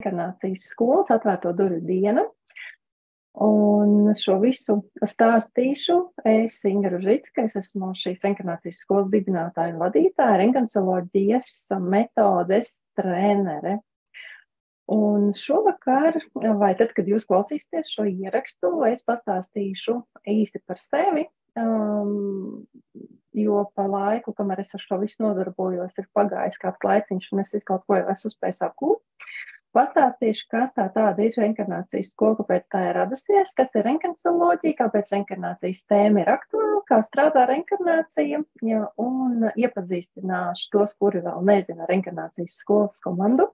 reinkarnācijas skolas atvērto durvju diena. Un šo visu stāstīšu es, Inga Ružicka, es esmu šīs reinkarnācijas skolas dibinātāja un vadītāja, reinkarnacioloģijas metodes trenere. Un šovakar, vai tad, kad jūs klausīsieties šo ierakstu, es pastāstīšu īsi par sevi, jo pa laiku, kamēr es ar šo visu nodarbojos, ir pagājis kāds laiciņš, un es visu kaut ko jau esmu spējis apgūt. Pastāstīšu, kas tāda ir reinkarnācijas skola, kāpēc tā ir radusies, kas ir reinkarnacioloģija, kāpēc reinkarnācijas tēma ir aktuāla, kā strādā reinkarnācija, un iepazīstināšu tos, kuri vēl nezina reinkarnācijas skolas komandu.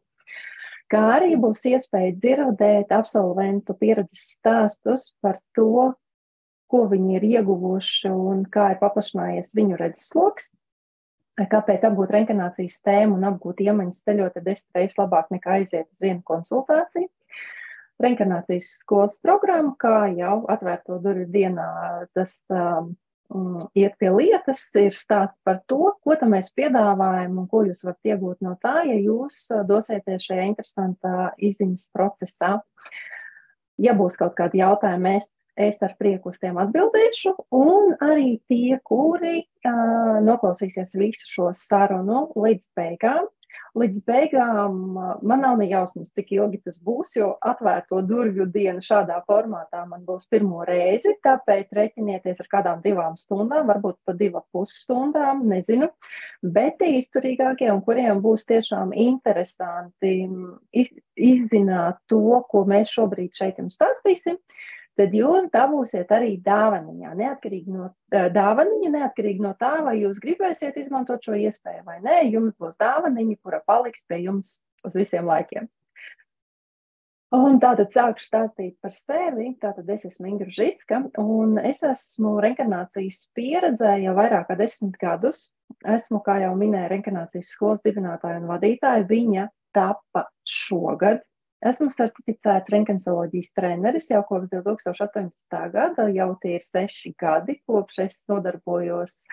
Kā arī būs iespēja dzirdēt absolventu pieredzes stāstus par to, ko viņi ir ieguvuši un kā ir paplašinājies viņu redzesloks. Kāpēc apgūt reinkarnācijas tēmu un apgūt iemaņas ceļot 10 reizes labāk nekā aiziet uz vienu konsultāciju. Reinkarnācijas skolas programma, kā jau atvērto durvju dienā, tas iet pie lietas, ir stāsts par to, ko tam mēs piedāvājam un ko jūs varat iegūt no tā, ja jūs dosieties šajā interesantā izziņas procesā. Ja būs kaut kādi jautājumi, es ar prieku uz tiem atbildēšu, un arī tie, kuri noklausīsies visu šo sarunu līdz beigām. Līdz beigām man nav ne jausmas, cik ilgi tas būs, jo atvērto durvju diena šādā formātā man būs pirmo reizi, tāpēc reiķinieties ar kādām 2 stundām, varbūt pa 2,5 stundām, nezinu, bet tie izturīgākie un kuriem būs tiešām interesanti izzināt to, ko mēs šobrīd šeit jums stāstīsim, tad jūs dabūsiet arī dāvaniņā, neatkarīgi no tā, vai jūs gribēsiet izmantot šo iespēju vai nē, jums būs dāvaniņa, kura paliks pie jums uz visiem laikiem. Un tātad sākšu stāstīt par sevi, tātad es esmu Inga Ružicka, un es esmu reinkarnācijas pieredzē jau vairāk kā 10 gadus. Esmu, kā jau minēju, reinkarnācijas skolas dibinātāja un vadītāja, viņa tapa šogad. Esmu certificēta reinkarnacioloģijas treneris jau kopš 2018. gada, jau tie ir 6 gadi, kopš es nodarbojos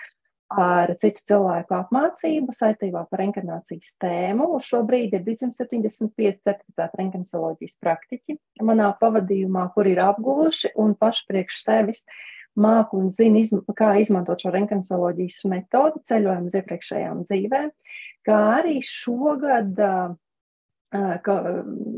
ar citu cilvēku apmācību saistībā par reinkarnācijas tēmu. Uz šo brīdi ir 275 certificēti reinkarnacioloģijas praktiķi manā pavadījumā, kur ir apguvuši un paši priekš sevis māku un zina, kā izmantot šo reinkarnacioloģijas metodu ceļojumu uz iepriekšējām dzīvēm, kā arī šogad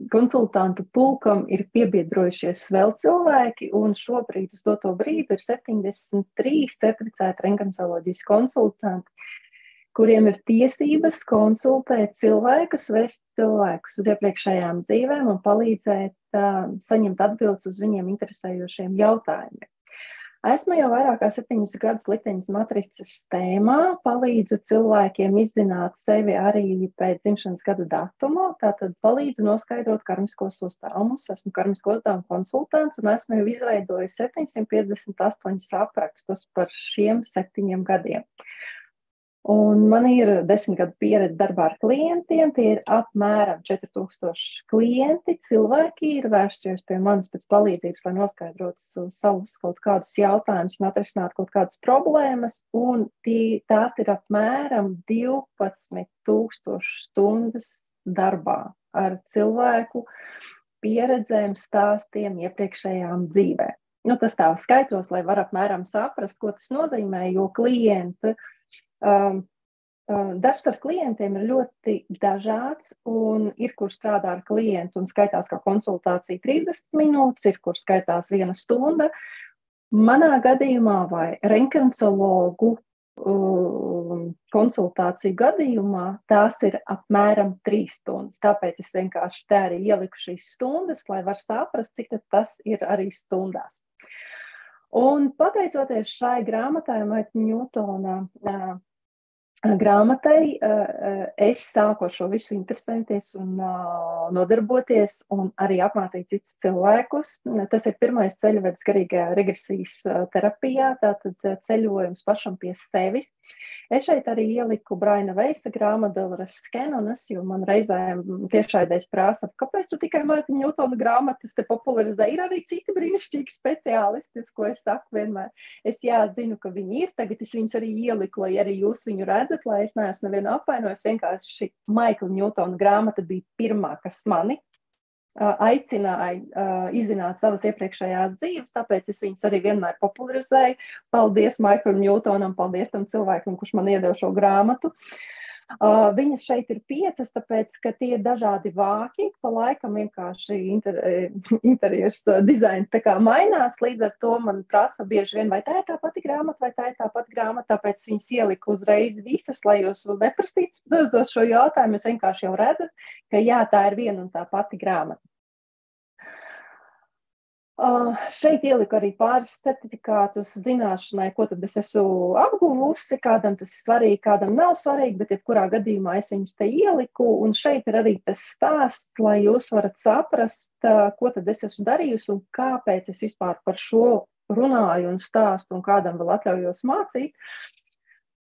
konsultantu pulkam ir piebiedrojušies vēl cilvēki, un šobrīd uz doto brīdi ir 73 certificēti reinkarnacioloģijas konsultanti, kuriem ir tiesības konsultēt cilvēkus, vest cilvēkus uz iepriekšējām dzīvēm un palīdzēt saņemt atbildes uz viņiem interesējošiem jautājumiem. Esmu jau vairāk kā 7 gadus likteņas matricas tēmā, palīdzu cilvēkiem izzināt sevi arī pēc dzimšanas gada datuma, tātad palīdzu noskaidrot karmiskos uzdevumus. Esmu karmisko uzdevumu konsultants un esmu jau izveidojis 758 aprakstus par šiem 7 gadiem. Un man ir 10 gadu pieredze darbā ar klientiem, tie ir apmēram 4000 klienti, cilvēki ir vēršies pie manis pēc palīdzības, lai noskaidrotu savus kaut kādus jautājumus un atrisinātu kaut kādas problēmas, un tās ir apmēram 12,000 stundas darbā ar cilvēku pieredzēm, stāstiem iepriekšējām dzīvēm. Tas tā skaitros, lai var apmēram saprast, ko tas nozīmē, jo klienti darbs ar klientiem ir ļoti dažāds, un ir, kur strādā ar klientu un skaitās kā konsultācija 30 minūtes, ir, kur skaitās 1 stunda. Manā gadījumā vai reinkarnaciologu konsultāciju gadījumā tās ir apmēram 3 stundas. Tāpēc es vienkārši te arī ieliku šīs stundas, lai var saprast, cik tas ir arī stundās. Un pateicoties šai grāmatai, Maikla Ņūtona grāmatai, es sāku ar šo visu interesēties un nodarboties un arī apmācīt citus cilvēkus. Tas ir pirmais ceļvedis garīgajā regresijas terapijā, tātad ceļojums pašam pie sevis. Es šeit arī ieliku Braina Veisa grāmatu Delras Skenonas, jo man reizēm tiešraidēs prasa, kāpēc tu tikai Maikla Ņūtona grāmatas te popularizē? Ir arī citi brīnišķīgi speciālisti, ko es saku vienmēr. Es zinu, ka viņi ir, tagad es viņus arī ieliku, lai arī jūs viņu redzat, lai es neesmu nevienu apvainojis, vienkārši Maikla Ņūtona grāmata bija pirmā, kas mani aicināja izzināt savas iepriekšējās dzīves, tāpēc es viņas arī vienmēr popularizēju. Paldies Maiklam Ņūtonam, paldies tam cilvēkam, kurš man iedeva šo grāmatu. Viņas šeit ir 5, tāpēc, ka tie ir dažādi vāki, pa laikam vienkārši interjers dizains tā kā mainās, līdz ar to man prasa bieži vien, vai tā ir tā pati grāmata, vai tā ir tā pati grāmata, tāpēc viņas ieliku uzreiz visas, lai jūs neprastītu uzdot šo jautājumu, jūs vienkārši jau redzat, ka jā, tā ir viena un tā pati grāmata. Šeit ieliku arī pāris certifikātus zināšanai, ko tad es esmu apguvusi, kādam tas ir svarīgi, kādam nav svarīgi, bet jebkurā gadījumā es viņus te ieliku, un šeit ir arī tas stāsts, lai jūs varat saprast, ko tad es esmu darījusi un kāpēc es vispār par šo runāju un stāstu un kādam vēl atļaujos mācīt.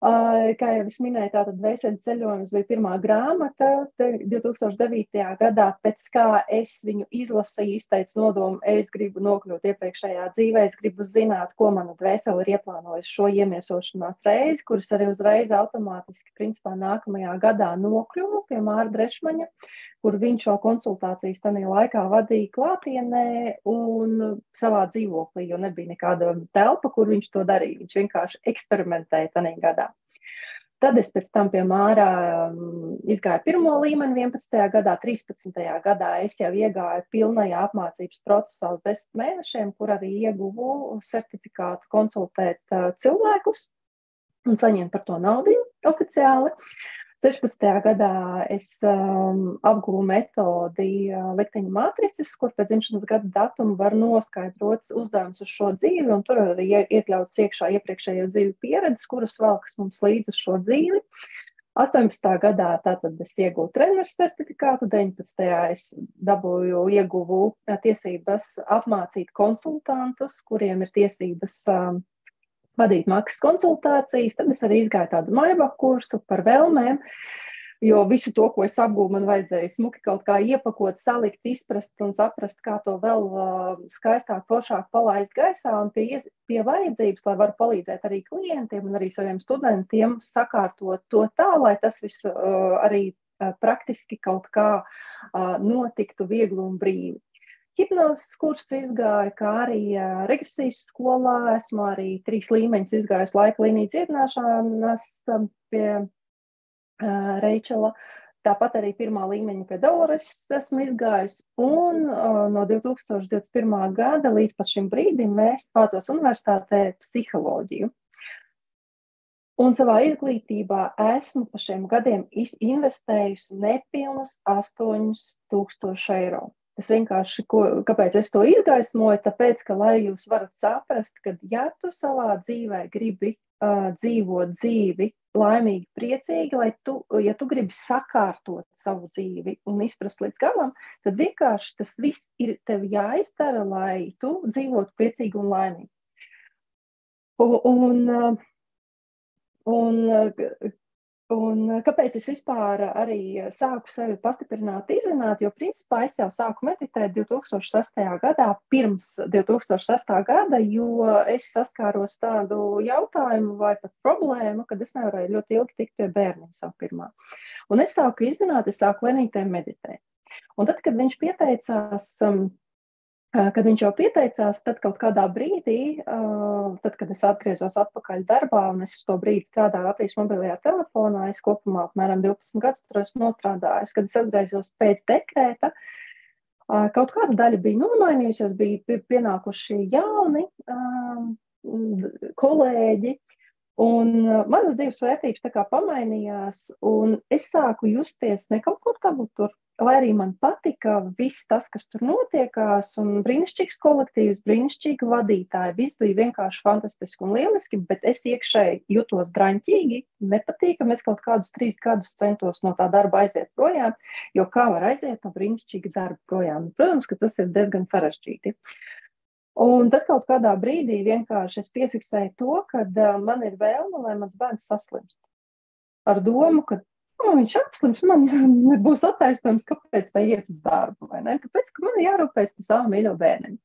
Kā jau es minēju, tātad Dvēseļu ceļojums bija pirmā grāmata 2009. gadā, pēc kā es viņu izlasīju, izteicu nodomu, es gribu nokļūt iepriekšējā dzīvē, es gribu zināt, ko mana dvēsele ir ieplānojusi šo iemiesošanās reizi, kuras arī uzreiz automātiski, principā, nākamajā gadā nokļuvu pie Māra Drešmaņa, kur viņš vēl konsultācijas tajā laikā vadīja klātienē un savā dzīvoklī, jo nebija nekāda telpa, kur viņš to darīja. Viņš vienkārši eksperimentēja tajā gadā. Tad es pēc tam pie Māra izgāju pirmo līmeni 11. gadā, 13. gadā es jau iegāju pilnajā apmācības procesā uz 10 mēnešiem, kur arī ieguvu certifikātu konsultēt cilvēkus un saņemt par to naudu oficiāli. 16. gadā es apguvu metodi likteņa matrices, kur pēc dzimšanas gada datuma var noskaidrot uzdevums uz šo dzīvi, un tur arī iekļauts iekšā iepriekšējo dzīvi pieredzes, kuras valkas mums līdz uz šo dzīvi. 18. gadā tātad es ieguvu treneru certifikātu, 19. es ieguvu tiesības apmācīt konsultantus, kuriem ir tiesības vadīt maksas konsultācijas, tad es arī izgāju tādu Maibach kursu par vēlmēm, jo visu to, ko es apgūvu, man vajadzēja smuki kaut kā iepakot, salikt, izprast un saprast, kā to vēl skaistāk, foršāk palaist gaisā un pie vajadzības, lai varu palīdzēt arī klientiem un arī saviem studentiem sakārtot to tā, lai tas viss arī praktiski kaut kā notiktu viegli un brīvi. Hipnozes kursus izgāju, kā arī regresijas skolā. Esmu arī 3 līmeņus izgājusi laika līniju dziedināšanas pie Reičela. Tāpat arī 1. līmeņa pie Dolores esmu izgājusi. Un no 2021. gada līdz pat šim brīdim es mācos universitātē psiholoģiju. Un savā izglītībā esmu pa šiem gadiem investējusi nepilnus 8,000 eiro. Es vienkārši, kāpēc es to izgaismoju, tāpēc, ka, lai jūs varat saprast, ka, ja tu savā dzīvē gribi dzīvot dzīvi laimīgi, priecīgi, ja tu gribi sakārtot savu dzīvi un izprast līdz galam, tad vienkārši tas viss ir tev jāizdara, lai tu dzīvotu priecīgi un laimīgi. Un kāpēc es vispār arī sāku sevi pastiprināt, izzināt, jo principā es jau sāku meditēt 2006. gadā, pirms 2006. gada, jo es saskāros tādu jautājumu vai pat problēmu, kad es nevarēju ļoti ilgi tikt pie bērniem savu pirmā. Un es sāku izzināt, es sāku Lenītē meditēt. Un tad, kad viņš jau pieteicās, tad kaut kādā brīdī, tad, kad es atgriezos atpakaļ darbā un es to brīdi strādāju Latvijas mobilajā telefonā, es kopumā apmēram 12 gadus tur esmu nostrādājusi, kad es atgriezos pēc dekrēta, kaut kāda daļa bija nomainījusies, bija pienākuši jauni kolēģi, un manas dzīves vērtības tā kā pamainījās, un es sāku justies ne kaut kur tabu tur, lai arī man patika viss tas, kas tur notiekās, un brīnišķīgs kolektīvs, brīnišķīgi vadītāji, viss bija vienkārši fantastiski un lieliski, bet es iekšēji jutos draņķīgi, nepatīkami, es kaut kādus 3 gadus centos no tā darba aiziet projām, jo kā var aiziet no brīnišķīga darba projām? Protams, ka tas ir diezgan sarežģīti. Un tad kaut kādā brīdī vienkārši es piefiksēju to, ka man ir vēlme, lai mans bērns saslimst. Ar domu, ka viņš apslims, man būs attaisnojums, kāpēc tā iet uz darbu, vai ne? Tāpēc, ka man ir jārūpējas par savu mīļo bērniņu.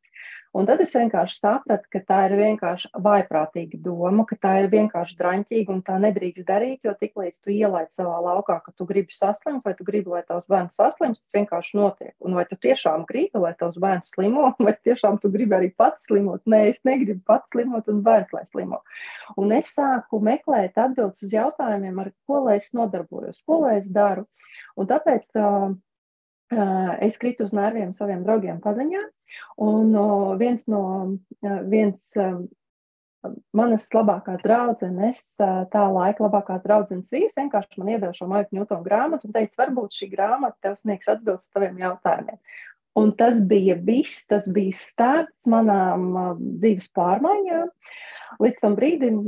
Un tad es vienkārši sapratu, ka tā ir vienkārši vaiprātīga doma, ka tā ir vienkārši draņķīga un tā nedrīkst darīt, jo tiklīdz tu ielaid savā laukā, ka tu gribi saslimt, vai tu gribi, lai tavs bērns saslims, tas vienkārši notiek. Un vai tu tiešām gribi, lai tavs bērns slimo, vai tiešām tu gribi arī pats slimot? Nē, es negribu pats slimot un bērns, lai slimo. Un es sāku meklēt atbildes uz jautājumiem, ar ko lai es nodarbojos, ko lai es daru. Un tāpēc es kritu uz nerviem saviem draugiem paziņā, un viens manas labākā draudzenes, tā laika labākā draudzenes vīrs vienkārši man iedeva šo Maika Ņūtona grāmatu un teica, varbūt šī grāmata tev sniegs atbildes taviem jautājumiem. Un tas bija viss, tas bija starts manām dzīves pārmaiņām. Līdz tam brīdim,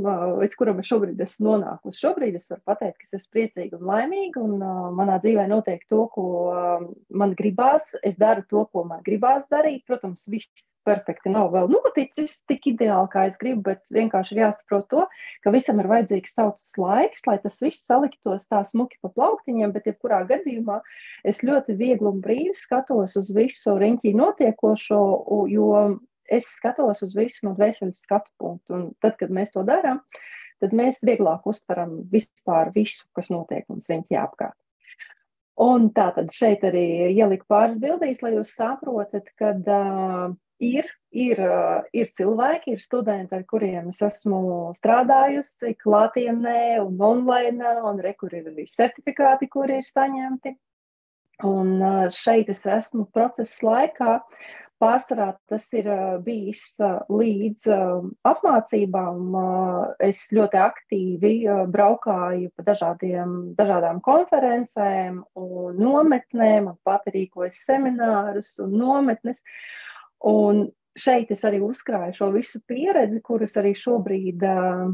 līdz kuram es šobrīd esmu nonākusi. Šobrīd es varu pateikt, ka es esmu priecīga un laimīga, un manā dzīvē notiek to, ko man gribās. Es daru to, ko man gribās darīt. Protams, viss perfekti nav vēl noticis tik ideāli, kā es gribu, bet vienkārši ir jāsaprot to, ka visam ir vajadzīgs savs laiks, lai tas viss saliktos tā smuki pa plauktiņiem, bet jebkurā gadījumā es ļoti viegli un brīvi skatos uz visu riņķī notiekošo, jo es skatos uz visu no dvēseles skatu punktu. Un tad, kad mēs to darām, tad mēs vieglāk uztveram vispār visu, kas notiek mums riņķī apkārt. Un tātad šeit arī ieliku pāris bildīs, lai jūs saprotat, kad ir cilvēki, ir studenti, ar kuriem es esmu strādājusi klātienē un online, un kur ir arī certifikāti, kuri ir saņemti. Un šeit es esmu procesa laikā. Pārsvarā tas ir bijis līdz apmācībām. Es ļoti aktīvi braukāju pa dažādām konferencēm un nometnēm, un pat rīkoju seminārus un nometnes. Un šeit es arī uzkrāju šo visu pieredzi, kuras arī šobrīd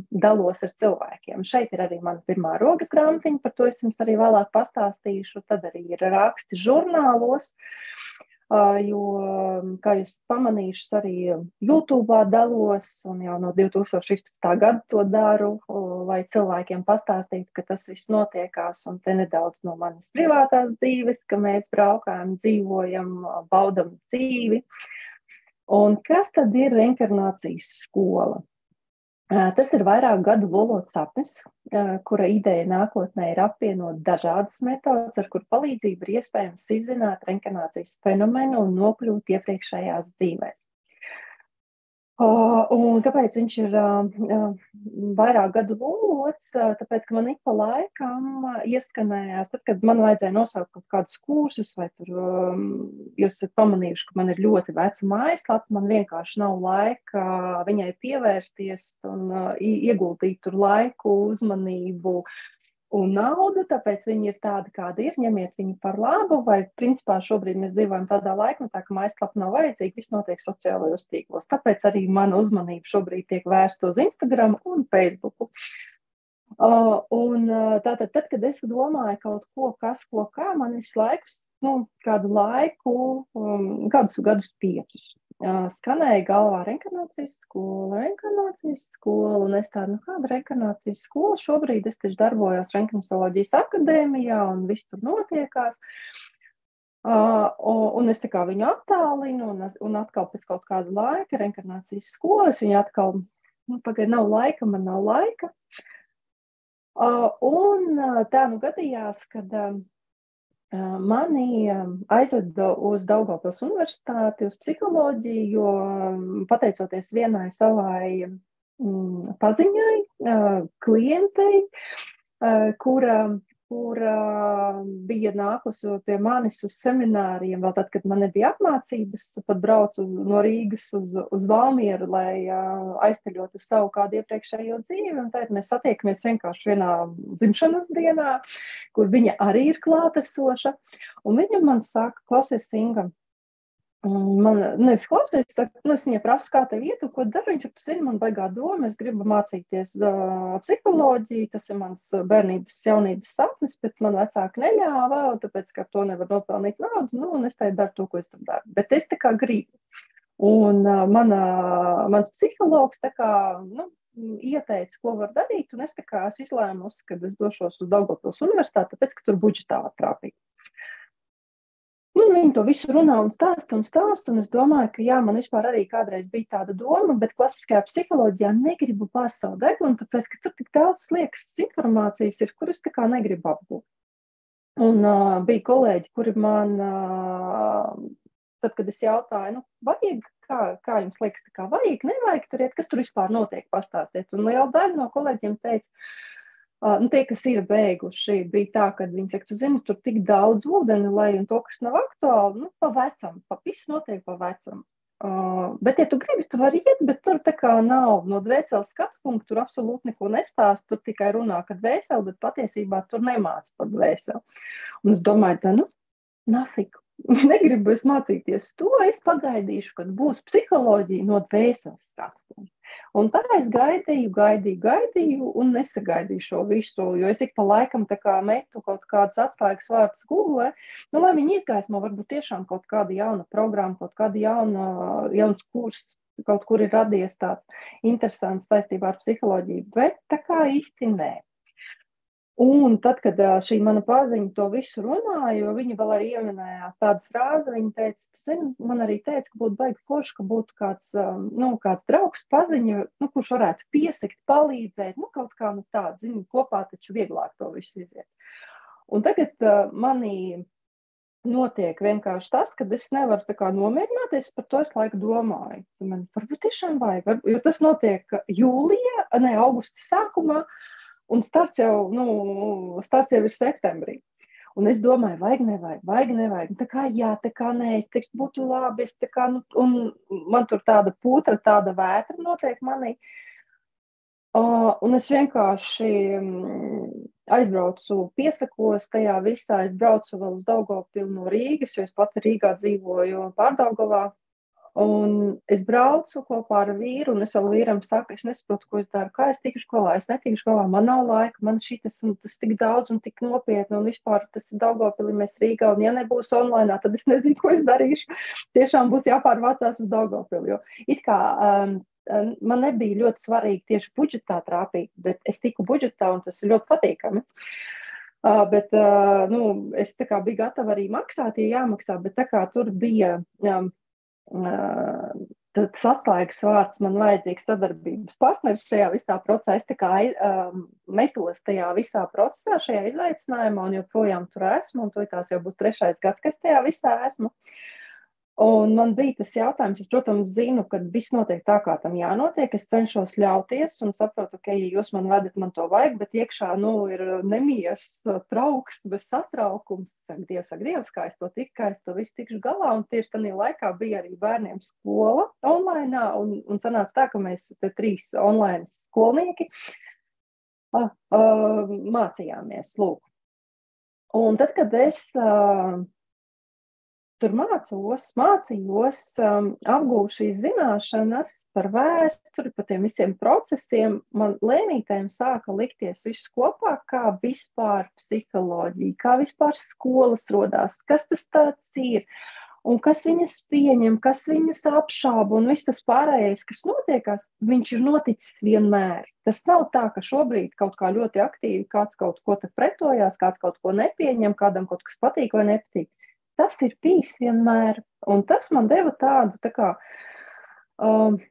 dalos ar cilvēkiem. Šeit ir arī mana pirmā rokas grāmatiņa, par to es jums arī vēlāk pastāstīšu. Tad arī ir raksti žurnālos. Jo, kā jūs pamanījušas, arī YouTube dalos, un jau no 2016. Gada to daru, lai cilvēkiem pastāstītu, ka tas viss notiekās, un te nedaudz no manas privātās dzīves, ka mēs braukājam, dzīvojam, baudam dzīvi. Un kas tad ir reinkarnācijas skola? Tas ir vairāk gadu valodas sapnis, kura ideja nākotnē ir apvienot dažādas metodas, ar kur palīdzību ir iespējams izzināt reinkarnācijas fenomenu un nokļūt iepriekšējās dzīvēs. Un kāpēc viņš ir vairāk gadu valodas? Tāpēc, ka man ik pa laikam ieskanējās, tad, kad man vajadzēja nosaukt kaut kādus kursus, vai tur jūs esat pamanījuši, ka man ir ļoti veca mājaslapa, man vienkārši nav laika viņai pievērsties un ieguldīt tur laiku, uzmanību un naudu, tāpēc viņi ir tādi, kādi ir, ņemiet viņu par labu, vai principā šobrīd mēs dzīvojam tādā laikmetā, ka mājaslapa nav vajadzīga, viss notiek sociālajos tīklos. Tāpēc arī mana uzmanība šobrīd tiek vērsta uz Instagram un Facebooku. Un tātad, tad, kad es domāju kaut ko, kas, ko, kā, man visu laiku, kādu laiku, kādus gadus 5. Skanēja galvā reinkarnācijas skola, un es tādu, kāda reinkarnācijas skola? Šobrīd es taču darbojos Reinkarnoloģijas akadēmijā, un viss tur notiekās. Un es tā kā viņu attālinu, un atkal pēc kaut kāda laika reinkarnācijas skolas, viņa atkal, pagaid, nav laika, man nav laika. Un tā gadījās, kad mani aizveda uz Daugavpils universitāti, uz psiholoģiju, jo pateicoties vienai savai paziņai, klientei, kura bija nākusi pie manis uz semināriem, vēl tad, kad man nebija apmācības, pat braucu no Rīgas uz Valmieru, lai aizceļotu savu kādu iepriekšējo dzīvi, un tad mēs satiekamies vienkārši vienā dzimšanas dienā, kur viņa arī ir klātesoša, un viņa man saka, klausies, Inga, man nevis klausies, es viņai prasu, kā tev iet, un ko daru, viņa saka, tu zini, man baigā doma, es gribu mācīties psiholoģiju, tas ir mans bērnības, jaunības sapnis, bet man vecāki neļāva, tāpēc, ka to nevar nopelnīt naudu, un es tā daru to, ko es tur daru, bet es tā kā gribu. Un mans psihologs tā kā, ieteica, ko var darīt, un es tā kā esmu izlēmusi, kad es došos uz Daugavpils universitāti, tāpēc, ka tur budžetā var trāpīt. viņi to visu runā un stāsta, un es domāju, ka jā, man vispār arī kādreiz bija tāda doma, bet klasiskajā psiholoģijā negribu bāzt savu degunu, tāpēc, ka tur tik daudz liekas informācijas ir, kuras tā kā negribu apgūt. Un bija kolēģi, kuri man, tad, kad es jautāju, vajag, kā jums liekas, tā kā vajag, nevajag tur iet, kas tur vispār notiek, pastāstiet. Un liela daļa no kolēģiem teica, tie, kas ir beiguši, bija tā, ka viņi saka, tu zini, tur tik daudz ūdeni, lai un to, kas nav aktuāli, pa vecam, viss notiek pa vecam. Bet, ja tu gribi, tu vari iet, bet tur tā kā nav no dvēseles skatu punktu, tur absolūti neko nestāst, tur tikai runā, ka dvēseli, bet patiesībā tur nemāc par dvēseli. Un es domāju, tā, nafiku. Negribu es mācīties to, es pagaidīšu, kad būs psiholoģija no dvēseles skatu punktu. Un tā es gaidīju un nesagaidīju šo visu, jo es ik pa laikam tā kā metu kaut kādus atslēgas vārdus Google, lai viņi izgaismo varbūt tiešām kaut kāda jauna programma, kaut kāda jauns kurs, kaut kur ir radies tāds interesants saistībā ar psiholoģiju, bet tā kā īsti nē. Un tad, kad šī mana paziņa to visu runāja, jo viņa vēl arī ieminējās tādu frāzi, viņa teica, tu zini, man arī teica, ka būtu baigi forši, ka būtu kāds draugs paziņa, kurš varētu piesakt, palīdzēt, kaut kā tāda, zini, kopā taču vieglāk to visu iziet. Un tagad manī notiek vienkārši tas, ka es nevaru tā kā nomierināties, par to es laiku domāju. Man varbūt tiešām vajag, jo tas notiek augusta sākumā, un starts jau ir septembrī. Un es domāju, vajag, nevajag. Tā kā jā, tā kā nē, es teikšu, būtu labi, un man tur tāda putra, tāda vētra notiek manī. Un es vienkārši aizbraucu, piesakos tajā visā, es braucu vēl uz Daugavpili no Rīgas, jo es pati Rīgā dzīvoju Pārdaugavā. Un es braucu kopā ar vīru, un es vēl vīram saku, es nesaprotu, ko es daru, kā es tikšu galā, es netikšu galā, man nav laika, man šitas un tas tik daudz un tik nopietni, un vispār tas ir Daugavpili, mēs Rīgā, un ja nebūs online, tad es nezinu, ko es darīšu. Tiešām būs jāpārvācās uz Daugavpili, jo it kā man nebija ļoti svarīgi tieši budžetā trāpīt, bet es tiku budžetā, un tas ir ļoti patīkami. Bet es tā kā biju gatava arī maksāt, ja jāmaksā, bet tā kā tur bija... Tas atslēgas vārds man vajadzīgs sadarbības partneris šajā visā procesā. Es tā kā metos tajā visā procesā, šajā izaicinājumā, un joprojām tur esmu, un tās jau būs 3. gads, kas tajā visā esmu. Un man bija tas jautājums, es, protams, zinu, ka viss notiek tā, kā tam jānotiek. Es cenšos ļauties un saprotu, ka, ja jūs man vedat, man to vajag, bet iekšā, ir nemiers, trauksmes, satraukums. Dievs, kā es to tiku, kā es to visu tikšu galā. Un tieši tādā laikā bija arī bērniem skola online, un sanāca tā, ka mēs te 3 online skolnieki mācījāmies, lūk. Un tad, kad es... tur mācījos, apgūvu šīs zināšanas par vēsturi, par tiem visiem procesiem, man lēnītēm sāka likties viss kopā, kā vispār psiholoģija, kā vispār skolas rodās, kas tas tāds ir, un kas viņas pieņem, kas viņas apšauba, un viss tas pārējais, kas notiekās, viņš ir noticis vienmēr. Tas nav tā, ka šobrīd kaut kā ļoti aktīvi kāds kaut ko te pretojās, kāds kaut ko nepieņem, kādam kaut kas patīk vai nepatīk. Tas ir bijis vienmēr, un tas man deva tādu tā kā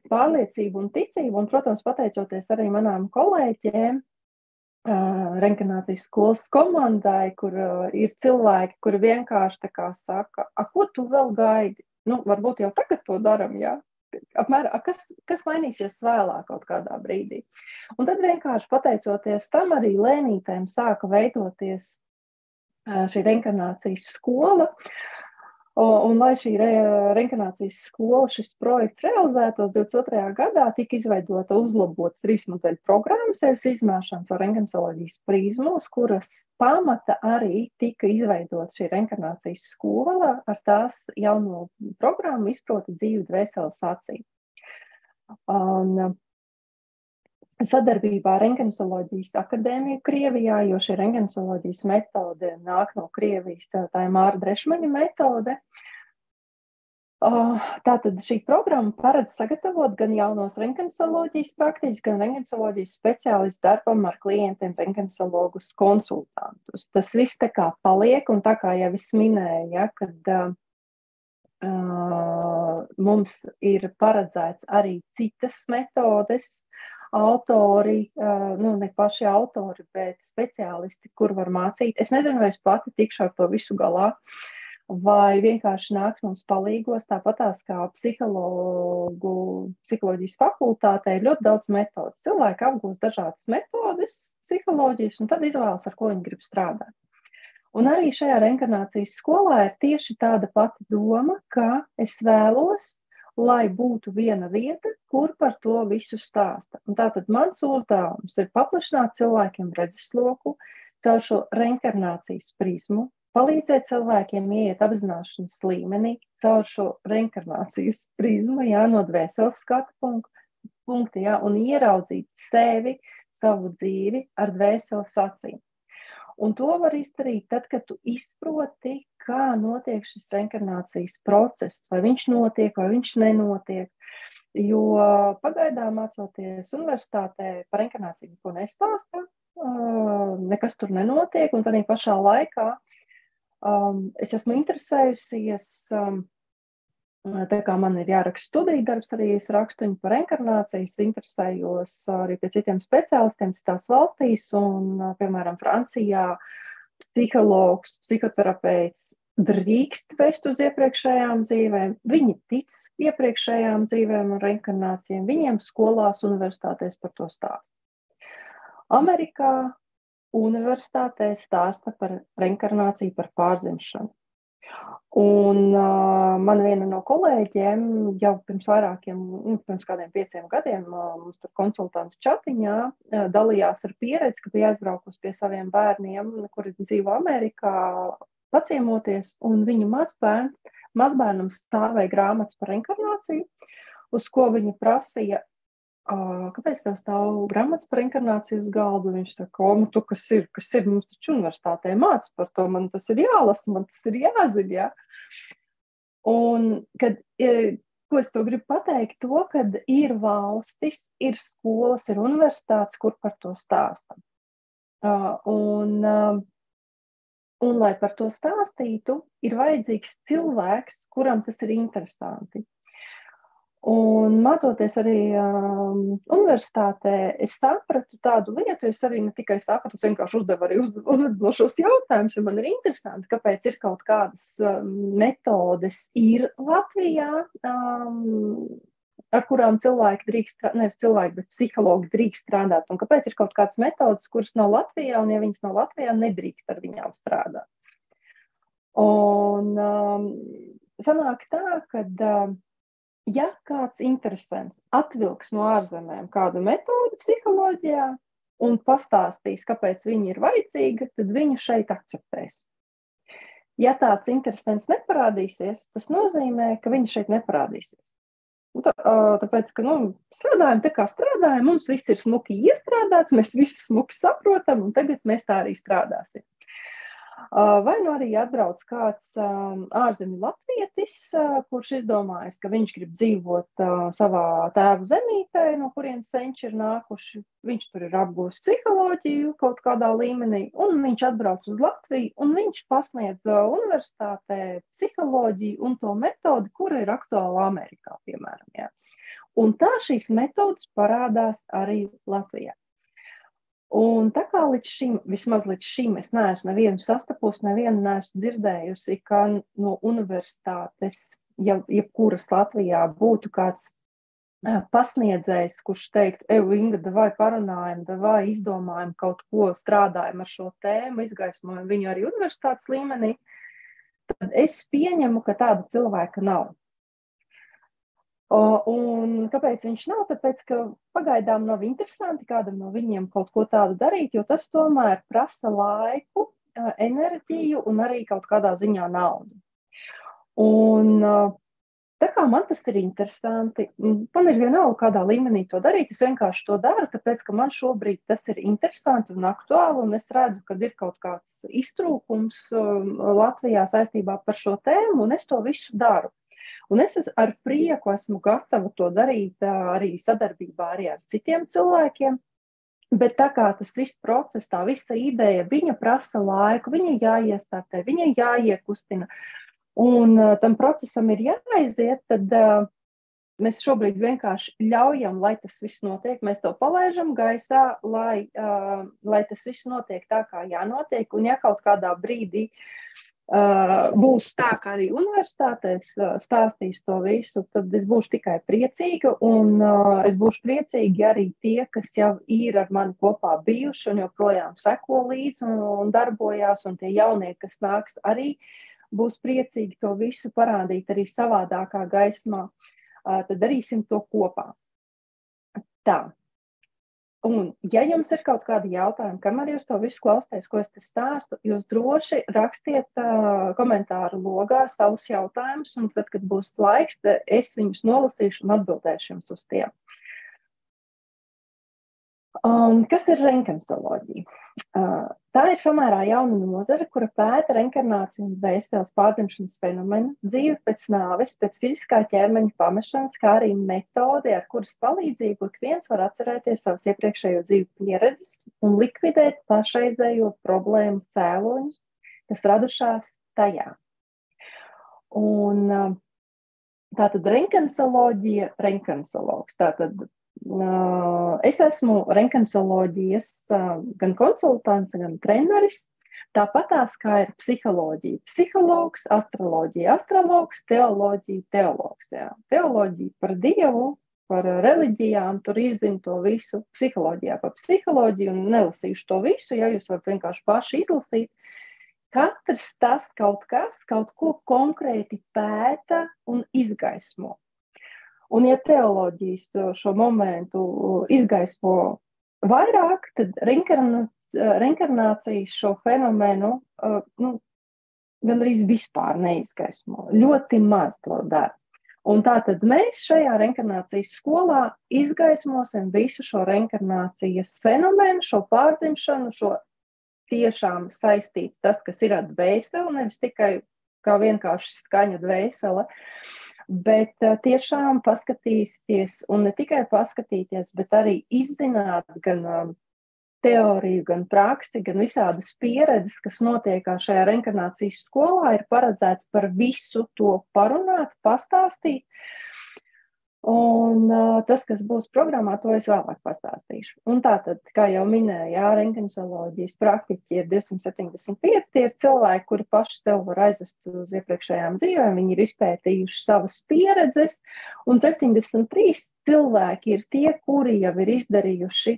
pārliecību un ticību, un, protams, pateicoties arī manām kolēģiem, reinkarnācijas skolas komandai, kur ir cilvēki, kuri vienkārši tā kā saka, ko tu vēl gaidi? Varbūt jau tagad to daram, jā? Apmēram, kas mainīsies vēlāk kaut kādā brīdī? Un tad vienkārši pateicoties tam arī lēnītēm sāka veidoties šī reinkarnācijas skola, un lai šī reinkarnācijas skola, šis projekts realizētos 22. gadā, tika izveidota uzlabota 3 modeļu programma sevis izzināšanas ar reinkarnacioloģijas prizmu, uz kuras pamata arī tika izveidota šī reinkarnācijas skola ar tās jauno programmu izprota dzīvi dvēseles acī. Un sadarbībā ar Reinkarnacioloģijas akadēmiju Krievijā, jo šī reinkarnacioloģijas metode nāk no Krievijas, tā ir Māra Drešmaņa metode. Tātad šī programma paredz sagatavot gan jaunos reinkarnacioloģijas praktiķus, gan reinkarnacioloģijas speciālistu darbam ar klientiem, reinkarnaciologus konsultantus. Tas viss tā kā paliek, un tā kā jau es minēju, kad Mums ir paredzēts arī citas metodes, autori, ne paši autori, bet speciālisti, kur var mācīt. Es nezinu, vai es pati tikšu ar to visu galā, vai vienkārši nāks mums palīgos, tāpatās kā psiholoģijas fakultātē ir ļoti daudz metodas. Cilvēki apgūst dažādas metodes psiholoģijas un tad izvēlas, ar ko viņi grib strādāt. Un arī šajā reinkarnācijas skolā ir tieši tāda pati doma, ka es vēlos, lai būtu viena vieta, kur par to visu stāsta. Un tātad mans uzdevums ir paplašināt cilvēkiem redzesloku caur šo reinkarnācijas prizmu, palīdzēt cilvēkiem ieiet apzināšanas līmenī caur šo reinkarnācijas prizmu, no dvēseles skatu punkta, un ieraudzīt sevi, savu dzīvi ar dvēseles acīm. Un to var izdarīt tad, kad tu izproti, kā notiek šis reinkarnācijas process, vai viņš notiek, vai viņš nenotiek. Jo pagaidām mācoties universitātē par reinkarnāciju neko nestāstā, nekas tur nenotiek, un tad pašā laikā es esmu interesējusies, tā kā man ir jāraksta studiju darbs, arī es rakstu viņu par reinkarnāciju, es interesējos arī pie citiem speciālistiem citās valstīs, un, piemēram, Francijā psihologs, psihoterapeits drīkst vest uz iepriekšējām dzīvēm, viņi tic iepriekšējām dzīvēm un reinkarnācijām, viņiem skolās, universitātēs par to stāsta. Amerikā universitātē stāsta par reinkarnāciju, par pārdzimšanu. Un man viena no kolēģiem jau pirms kādiem 5 gadiem mums tur konsultantu čatiņā dalījās ar pieredzi, ka bija aizbraukusi pie saviem bērniem, kuri dzīvo Amerikā, paciemoties, un viņu mazbērnam stāvēja grāmatas par reinkarnāciju, uz ko viņa prasīja, kāpēc tev stāv grāmatas par reinkarnāciju uz galdu? Viņš saka, tu kas ir, mums taču universitātē māca par to, man tas ir jālasa, man tas ir jāzina, jā. Un, ko es to gribu pateikt, to, kad ir valstis, ir skolas, ir universitātes, kur par to stāsta. Un lai par to stāstītu, ir vajadzīgs cilvēks, kuram tas ir interesanti. Un mācoties arī universitātē, es sapratu tādu lietu, es arī ne tikai sapratu, es vienkārši uzvedošos jautājumus, jo man ir interesanti, kāpēc ir kaut kādas metodes ir Latvijā, ar kurām psihologi drīkst strādāt, un kāpēc ir kaut kādas metodes, kuras nav Latvijā, un ja viņas nav Latvijā, nedrīkst ar viņām strādāt. Un sanāk tā, kad ja kāds interesants atvilks no ārzemēm kādu metodi psiholoģijā un pastāstīs, kāpēc viņa ir vajadzīga, tad viņu šeit akceptēs. Ja tāds interesants neparādīsies, tas nozīmē, ka viņa šeit neparādīsies. Tāpēc, ka strādājam tā kā strādājam, mums viss ir smuki iestrādāts, mēs visu smuki saprotam, un tagad mēs tā arī strādāsim. Vai arī atbrauc kāds ārzemju latvietis, kurš izdomājas, ka viņš grib dzīvot savā tēvu zemītē, no kurienes senči ir nākuši. Viņš tur ir apgūst psiholoģiju kaut kādā līmenī, un viņš atbrauc uz Latviju, un viņš pasniedz universitātē psiholoģiju un to metodi, kura ir aktuāla Amerikā, piemēram. Jā. Un tā šīs metodas parādās arī Latvijā. Un tā kā vismaz līdz šim es neesmu nevienu sastapusi, nevienu neesmu dzirdējusi, ka no universitātes, jebkuras Latvijā būtu kāds pasniedzējs, kurš teikt, Inga, davai parunājam, davai izdomājam kaut ko, strādājam ar šo tēmu, izgaismojam viņu arī universitātes līmenī, tad es pieņemu, ka tāda cilvēka nav. Un kāpēc viņš nav? Tāpēc, ka pagaidām nav interesanti kādam no viņiem kaut ko tādu darīt, jo tas tomēr prasa laiku, enerģiju un arī kaut kādā ziņā naudu. Un tā kā man tas ir interesanti, man ir vienalga kādā līmenī to darīt, es vienkārši to daru, tāpēc, ka man šobrīd tas ir interesanti un aktuāli, un es redzu, ka ir kaut kāds iztrūkums Latvijā saistībā par šo tēmu, un es to visu daru. Un es ar prieku esmu gatava to darīt arī sadarbībā arī ar citiem cilvēkiem, bet tā kā tas viss process, tā visa ideja, viņa prasa laiku, viņa jāiestartē, viņa jāiekustina. un tam procesam ir jāaiziet, tad mēs šobrīd vienkārši ļaujam, lai tas viss notiek. Mēs to palaižam gaisā, lai tas viss notiek tā, kā jānotiek. Un ja kaut kādā brīdī būs tā, kā arī universitātēs stāstīs to visu, tad es būšu tikai priecīga. Un es būšu priecīgi arī tie, kas jau ir ar mani kopā bijuši un joprojām seko līdzi un darbojās. Un tie jaunie, kas nāks, arī būs priecīgi to visu parādīt arī savādākā gaismā. Tad darīsim to kopā. Tā. Un, ja jums ir kaut kādi jautājumi, kamēr jūs to visu klausāties, ko es te stāstu, jūs droši rakstiet komentāru logā savus jautājumus, un tad, kad būs laiks, es viņus nolasīšu un atbildēšu jums uz tiem. Kas ir reinkarnacioloģija? Tā ir samērā jauna nozare, kura pēta reinkarnāciju un dvēseles pārdzimšanas fenomenu, dzīvi pēc nāves, pēc fiziskā ķermeņa pamešanas, kā arī metodi, ar kuras palīdzību ik viens var atcerēties savas iepriekšējo dzīvi pieredzes un likvidēt pašreizējo problēmu cēloņus, kas radušās tajā. Un tātad reinkarnacioloģija, reinkarnaciologs, tātad es esmu reinkarnacioloģijas gan konsultants, gan treneris, tāpatās kā ir psiholoģija. Psihologs, astroloģija, astrologs, teoloģija, teologs. Jā. Teoloģija par Dievu, par reliģijām, tur izzina to visu. Psiholoģijā par psiholoģiju, un nelasīšu to visu, ja jūs varat vienkārši paši izlasīt. Katrs tas kaut ko konkrēti pēta un izgaismo. Un, ja teoloģijas šo momentu izgaismo vairāk, tad reinkarnācijas šo fenomenu gandrīz vispār neizgaismo. Ļoti maz to dara. Un tātad mēs šajā reinkarnācijas skolā izgaismosim visu šo reinkarnācijas fenomenu, šo pārdzimšanu, šo tiešām saistīts tas, kas ir ar dvēseli, nevis tikai kā vienkārši skaņa dvēsele. Bet tiešām paskatīties, un ne tikai paskatīties, bet arī izzināt gan teoriju, gan praksi, gan visādas pieredzes, kas notiek šajā reinkarnācijas skolā, ir paredzēts par visu to parunāt, pastāstīt. Un tas, kas būs programmā, to es vēlāk pastāstīšu. Un tātad, kā jau minēju, reinkarnacioloģijas praktiķi ir 275, tie ir cilvēki, kuri paši sev var aizvest uz iepriekšējām dzīvēm, viņi ir izpētījuši savas pieredzes, un 73 cilvēki ir tie, kuri jau ir izdarījuši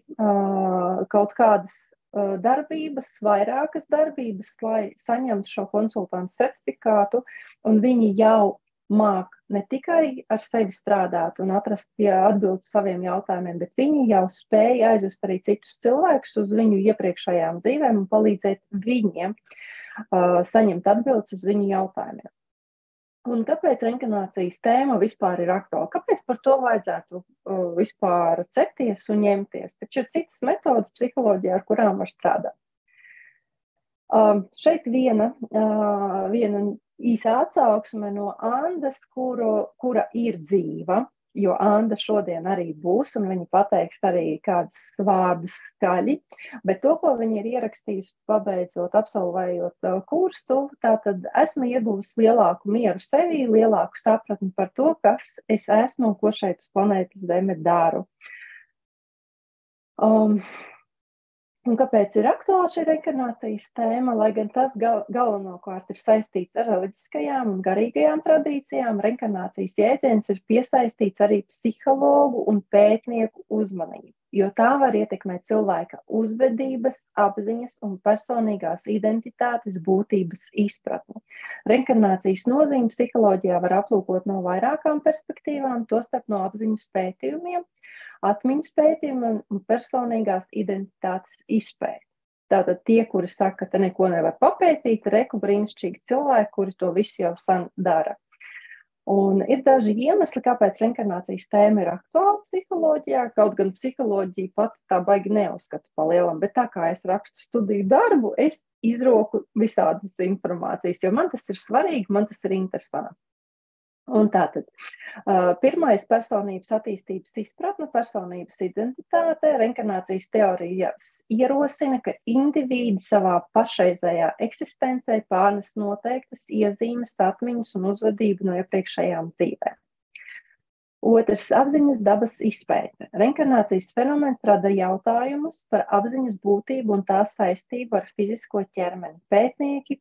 kaut kādas darbības, vairākas darbības, lai saņemtu šo konsultantu certifikātu, un viņi jau māk ne tikai ar sevi strādāt un atrast atbildes saviem jautājumiem, bet viņi jau spēja aizvest arī citus cilvēkus uz viņu iepriekšējām dzīvēm un palīdzēt viņiem saņemt atbildes uz viņu jautājumiem. Un kāpēc reinkarnācijas tēma vispār ir aktuāla? Kāpēc par to vajadzētu vispār cepties un ņemties? Taču ir citas metodas psiholoģijā, ar kurām var strādāt. Šeit viena īsa atsauksme no Andas, kura ir dzīva, jo Anda šodien arī būs, un viņa pateiks arī kādus vārdus skaļi, bet to, ko viņa ir ierakstījusi, pabeidzot, absolvējot kursu, tātad esmu ieguvusi lielāku mieru sevī, lielāku sapratni par to, kas es esmu un ko šeit uz planētas Zeme daru. Un kāpēc ir aktuāla šī reinkarnācijas tēma, lai gan tas galvenokārt ir saistīts ar reliģiskajām un garīgajām tradīcijām, reinkarnācijas jēdziens ir piesaistīts arī psihologu un pētnieku uzmanību, jo tā var ietekmēt cilvēka uzvedības, apziņas un personīgās identitātes būtības izpratni. Reinkarnācijas nozīme psiholoģijā var aplūkot no vairākām perspektīvām, tostarp no apziņas pētījumiem, atmiņas pētījumi un personīgās identitātes izpēti. Tātad tie, kuri saka, ka te neko nevar papētīt, reku brīnišķīgi cilvēki, kuri to visu jau sen dara. Un ir daži iemesli, kāpēc reinkarnācijas tēma ir aktuāla psiholoģijā, kaut gan psiholoģija pati tā baigi neuzskata pa lielam, bet tā kā es rakstu studiju darbu, es izroku visādas informācijas, jo man tas ir svarīgi, man tas ir interesanti. Un tātad, pirmais personības attīstības izpratne, personības identitāte, reinkarnācijas teorijas ierosina, ka indivīdi savā pašreizējā eksistencē pārnes noteiktas iezīmes, atmiņas un uzvedību no iepriekšējām dzīvēm. Otrs - apziņas dabas izpēte. Reinkarnācijas fenomens rada jautājumus par apziņas būtību un tās saistību ar fizisko ķermeni. Pētnieki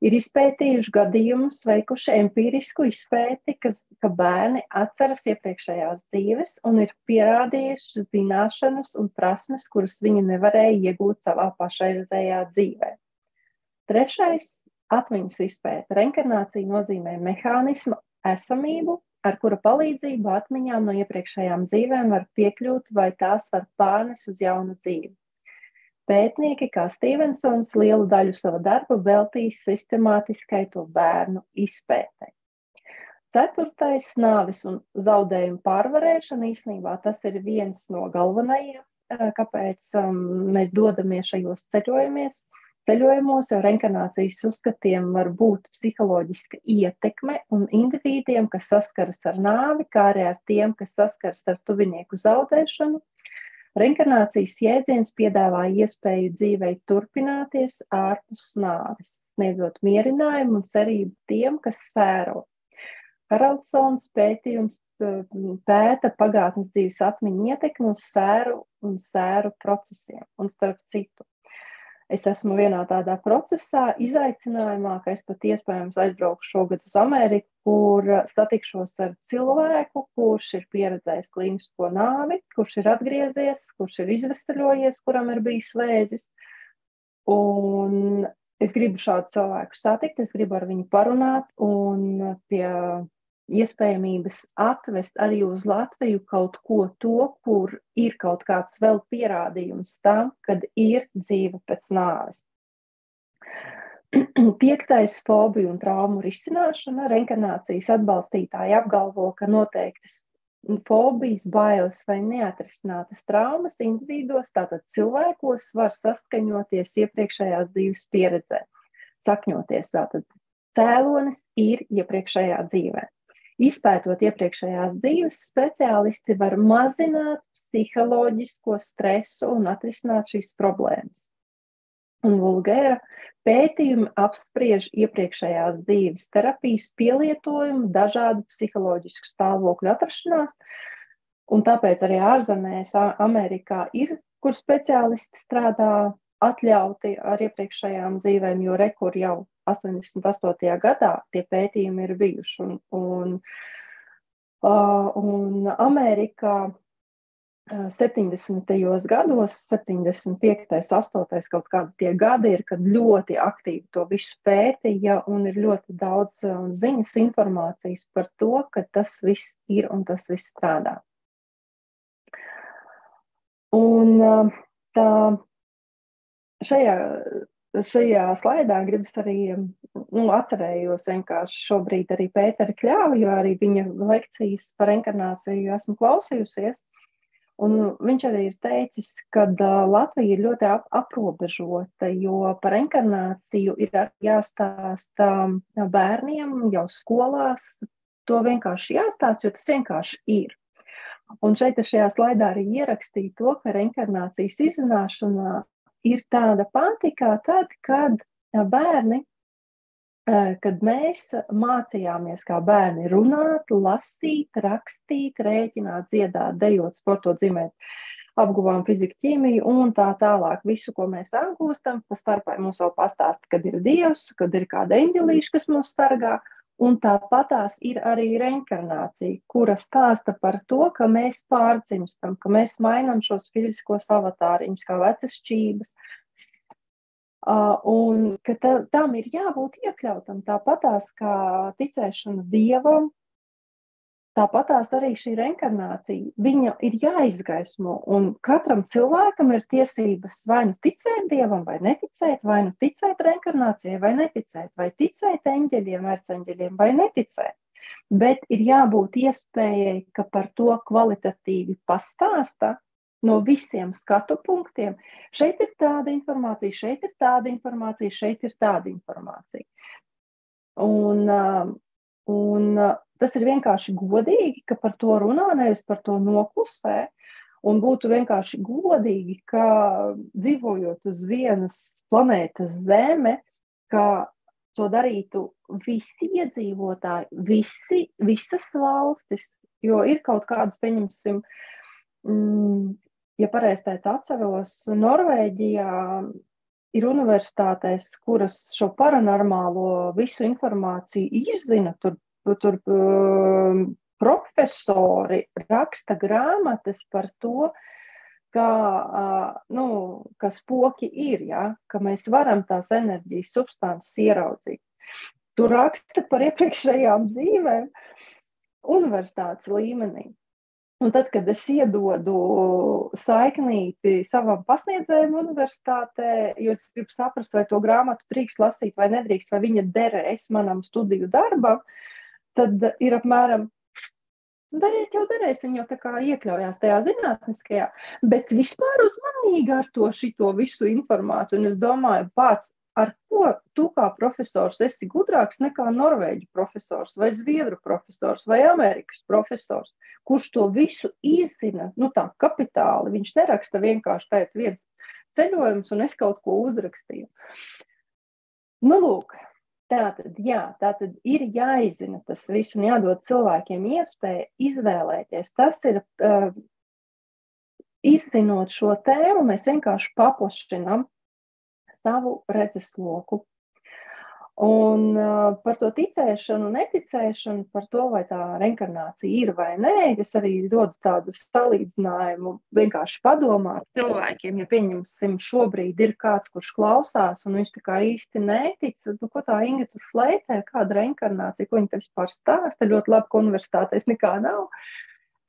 ir izpētījuši gadījumus, veikuši empirisku izpēti, ka bērni atceras iepriekšējās dzīves un ir pierādījuši zināšanas un prasmes, kuras viņi nevarēja iegūt savā pašreizējā dzīvē. Trešais - atmiņas izpēte. Reinkarnācija nozīmē mehānismu esamību, ar kura palīdzību atmiņām no iepriekšējām dzīvēm var piekļūt vai tās var pārnest uz jaunu dzīvi. Pētnieki, kā Stevensons, lielu daļu sava darba veltīs sistemātiskai to bērnu izpētei. Ceturtais - nāves un zaudējumu pārvarēšana. Īsnībā tas ir viens no galvenajiem, kāpēc mēs dodamies šajos ceļojumos, jo reinkarnācijas uzskatiem var būt psiholoģiska ietekme un indivīdiem, kas saskaras ar nāvi, kā arī ar tiem, kas saskaras ar tuvinieku zaudēšanu. Reinkarnācijas jēdziens piedāvā iespēju dzīvei turpināties ārpus nāves, sniedzot mierinājumu un cerību tiem, kas sēro. Haraldsons pētījums pēta pagātnes dzīves atmiņu ietekmi uz sēru un sēru procesiem, un starp citu. Es esmu vienā tādā procesā, izaicinājumā, ka es pat iespējams aizbraukšu šogad uz Ameriku, kur satikšos ar cilvēku, kurš ir pieredzējis klīnisko nāvi, kurš ir atgriezies, kurš ir izvesaļojies, kuram ir bijis vēzis. Un es gribu šādu cilvēku satikt, es gribu ar viņu parunāt un pie iespējamības atvest arī uz Latviju kaut ko to, kur ir kaut kāds vēl pierādījums tam, kad ir dzīve pēc nāves. Piektais - fobiju un traumu risināšana. Reinkarnācijas atbalstītāji apgalvo, ka noteiktas fobijas, bailes vai neatrisinātas traumas individos, tātad cilvēkos, var saskaņoties iepriekšējās dzīves pieredzē. Sakņoties, tātad cēlonis ir iepriekšējā dzīvē. Izpētot iepriekšējās dzīves, speciālisti var mazināt psiholoģisko stresu un atrisināt šīs problēmas. Un Vulgēra pētījumi apspriež iepriekšējās dzīves terapijas pielietojumu dažādu psiholoģisku stāvokļu atrašanās, un tāpēc arī ārzemēs, Amerikā ir, kur speciālisti strādā atļauti ar iepriekšējām dzīvēm, jo rekur jau 88. gadā tie pētījumi ir bijuši. Un Amerikā 70. gados, 75., 8. kaut kādi tie gadi ir, kad ļoti aktīvi to visu pētīja un ir ļoti daudz ziņas informācijas par to, ka tas viss ir un tas viss strādā. Un tā šajā slaidā gribas arī, atcerējos vienkārši šobrīd arī Pētera Kļāvu, jo arī viņa lekcijas par reinkarnāciju esmu klausījusies. Un viņš arī ir teicis, ka Latvija ir ļoti aprobežota, jo par reinkarnāciju ir jāstāsta bērniem jau skolās. To vienkārši jāstāsta, jo tas vienkārši ir. Un šeit šajā slaidā arī ierakstīja to, ka reinkarnācijas izzināšana ir tāda pati kā tad, kad mēs mācījāmies kā bērni runāt, lasīt, rakstīt, rēķināt, dziedāt, dejot, sportot, zīmēt, apguvām fiziku, ķīmiju un tā tālāk. Visu, ko mēs apgūstam, pa starpai mums vēl pastāsta, kad ir Dievs, kad ir kāda eņģelīša, kas mūs sargā, un tāpatās ir arī reinkarnācija, kura stāsta par to, ka mēs pārdzimstam, ka mēs mainām šos fiziskos avatāriņus, kā vecas šķības, un ka tam ir jābūt iekļautam tāpatās kā ticēšanas Dievam, tāpatās arī šī reinkarnācija, viņa ir jāizgaismo, un katram cilvēkam ir tiesības vai nu ticēt Dievam, vai neticēt, vai nu ticēt reinkarnācijai, vai neticēt, vai ticēt eņģeļiem, erceņģeļiem, vai neticēt. Bet ir jābūt iespējai, ka par to kvalitatīvi pastāsta no visiem skatu punktiem. Šeit ir tāda informācija, šeit ir tāda informācija, šeit ir tāda informācija. Un tas ir vienkārši godīgi, ka par to runā, nevis par to noklusē. Un būtu vienkārši godīgi, ka dzīvojot uz vienas planētas Zeme, ka to darītu visi iedzīvotāji, visas valstis, jo ir kaut kādas, pieņemsim, ja pareizi atceros, Norvēģijā ir universitātēs, kuras šo paranormālo visu informāciju izzina, tur profesori raksta grāmatas par to, ka spoki ir, ja? Ka mēs varam tās enerģijas substances ieraudzīt. Tur raksta par iepriekšējām dzīvēm universitātes līmenī. Un tad, kad es iedodu saiknīti savam pasniedzējam universitātē, jo es gribu saprast, vai to grāmatu drīkst lasīt vai nedrīkst, vai viņa derēs manam studiju darbam, tad ir apmēram dariet jau derēs, viņa jau tā kā iekļaujās tajā zinātniskajā, bet vispār uzmanīgi ar šito visu informāciju. Un es domāju, pats, ar ko tu kā profesors esi gudrāks nekā Norvēģu profesors, vai Zviedru profesors, vai Amerikas profesors, kurš to visu izzina, tā kapitāli. Viņš neraksta vienkārši tēt viens ceļojums, un es kaut ko uzrakstīju. Lūk. Tātad ir jāizzina tas viss un jādod cilvēkiem iespēju izvēlēties. Tas ir, izzinot šo tēmu, mēs vienkārši paplašinām savu redzesloku. Un par to ticēšanu, neticēšanu, par to, vai tā reinkarnācija ir vai nē, es arī dodu tādu salīdzinājumu, vienkārši padomāt cilvēkiem, ja pieņemsim šobrīd ir kāds, kurš klausās, un viņš tā kā īsti netic, ko tā Inga tur fleitē, kāda reinkarnācija, ko viņa te vispār stāsta, ļoti labi, ka universitātēs nekā nav,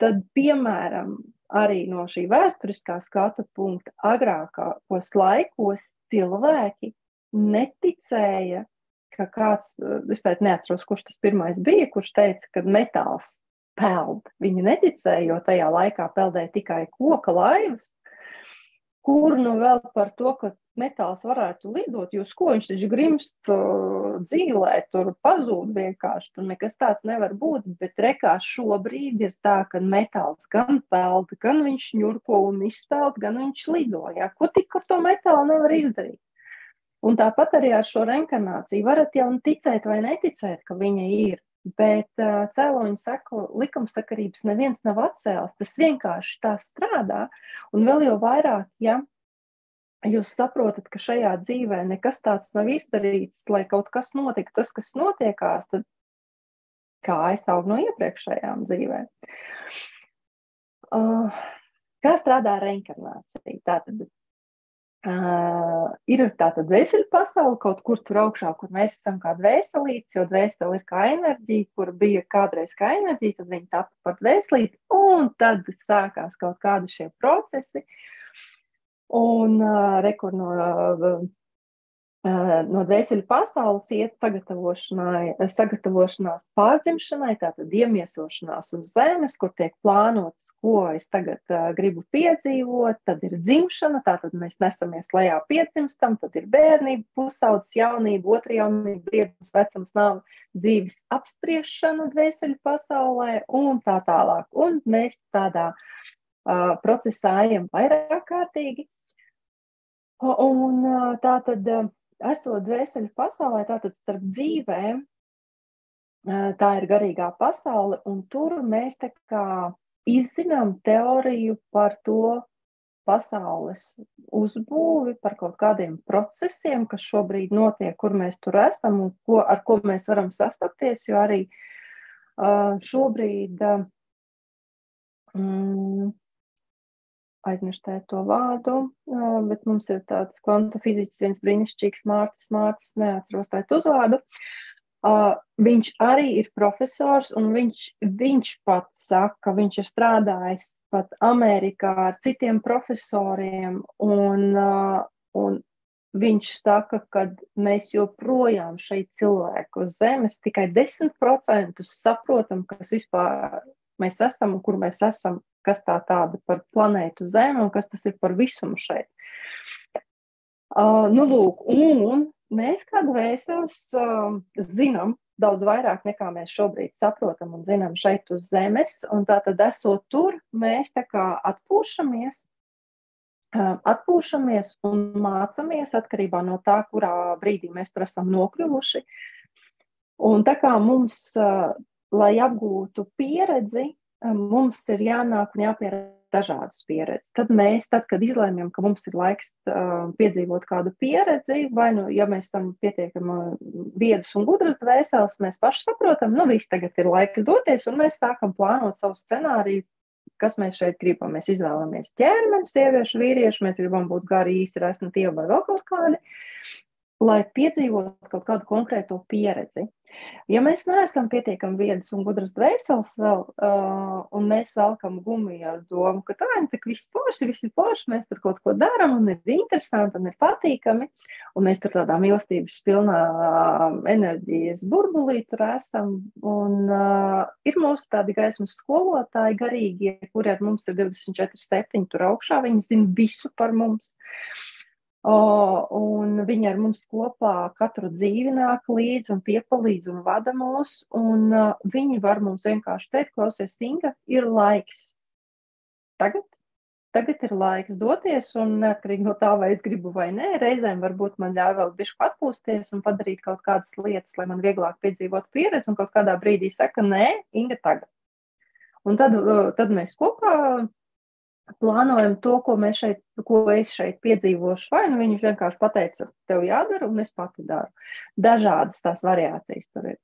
tad, piemēram, arī no šī vēsturiskā skatu punkta agrākos laikos cilvēki neticēja, ka kāds, es neatceros, kurš tas pirmais bija, kurš teica, ka metāls peld. Viņi neticēja, jo tajā laikā peldēja tikai koka laivas, kur vēl par to, ka metāls varētu lidot, jo ko viņš taču grimst dzīlē, tur pazūd vienkārši, tur nekas tāds nevar būt, bet rekā šobrīd ir tā, ka metāls gan peld, gan viņš ņurko un izpeld, gan viņš lido. Ja? Ko tik ar to metālu nevar izdarīt? Un tāpat arī ar šo reinkarnāciju varat jau ticēt vai neticēt, ka viņa ir, bet cēloņu seku likumsakarības neviens nav atcēlis, tas vienkārši tā strādā, un vēl jau vairāk, ja jūs saprotat, ka šajā dzīvē nekas tāds nav izdarīts, lai kaut kas notika, tas, kas notiekās, tad kā aizsaug no iepriekšējām dzīvēm. Kā strādā reinkarnācija? Tātad ir tāda dvēseli pasaule, kaut kur tur augšā, kur mēs esam kā dvēselītes, jo dvēseli ir kā enerģija, kur bija kādreiz kā enerģija, tad viņi tapa par dvēselīti, un tad sākās kaut kādi šie procesi, un no dvēseli pasaules iet sagatavošanās pārdzimšanai, tātad iemiesošanās uz zemes, kur tiek plānots, ko es tagad gribu piedzīvot, tad ir dzimšana, tātad mēs nesamies lejā piedzimstam, tad ir bērnība, pusaudzes jaunība, otra jaunība, briedums, vecums, nāve, dzīves apspriešana dvēseli pasaulē un tā tālāk. Un mēs tādā procesā ejam vairāk kārtīgi. Un tātad esot dvēseli pasaulē, tātad starp dzīvēm, tā ir garīgā pasaule, un tur mēs tā kā izzinām teoriju par to pasaules uzbūvi, par kaut kādiem procesiem, kas šobrīd notiek, kur mēs tur esam un ar ko mēs varam sastapties, jo arī šobrīd aizmirstēt to vārdu, bet mums ir tāds kvanta fiziķis, viens brīnišķīgs Mārcis, neatceros tēt uzvārdu. Viņš arī ir profesors, un viņš pat saka, viņš ir strādājis pat Amerikā ar citiem profesoriem, un viņš saka, ka mēs joprojām šeit cilvēku uz zemes tikai 10% saprotam, kas vispār mēs esam un kur mēs esam, kas tā tāda par planētu Zemi un kas tas ir par visumu šeit. Lūk, un mēs kā dvēseles zinām daudz vairāk nekā mēs šobrīd saprotam un zinām šeit uz zemes, un tātad esot tur, mēs tā kā atpūšamies un mācamies atkarībā no tā, kurā brīdī mēs tur esam nokļuvuši. Un tā kā mums, lai apgūtu pieredzi, mums ir jānāk un jāpierādz dažādas pieredzes. Tad, kad izlēmjam, ka mums ir laiks piedzīvot kādu pieredzi, vai nu, ja mēs esam pietiekami viedas un gudras dvēseles, mēs paši saprotam, viss tagad ir laika doties, un mēs sākam plānot savu scenāriju, kas mēs šeit gribam. Mēs izvēlamies ķermeni, sieviešu, vīriešu, mēs gribam būt gari, īsti, resni, tievi vai vēl kaut kādi, lai piedzīvotu kaut kādu konkrēto pieredzi. Ja mēs neesam pietiekami viedas un gudras dvēseles vēl, un mēs velkam gumiju ar domu, ka tā ir tik viss forši, mēs tur kaut ko darām, un ir interesanti, un ir patīkami, un mēs tur tādā mīlestības pilnā enerģijas burbulī tur esam, un ir mūsu tādi gaismas skolotāji garīgie, kuri ar mums ir 24/7 tur augšā, viņi zina visu par mums. Un viņi ar mums kopā katru dzīvi nāk līdzi un piepalīdz un vada mūs, un viņi var mums vienkārši teikt, klausies, Inga, ir laiks. Tagad ir laiks doties, un neatkarīgi no tā, vai es gribu vai nē, reizēm varbūt man ļauj vēl bišķi atpūsties un padarīt kaut kādas lietas, lai man vieglāk piedzīvot pieredzi, un kaut kādā brīdī saka, nē, Inga, tagad. Un tad mēs kopā plānojam to, ko es šeit piedzīvošu, vai nu viņš vienkārši pateica, tev jādara, un es pati daru. Dažādas tās variācijas tur ir.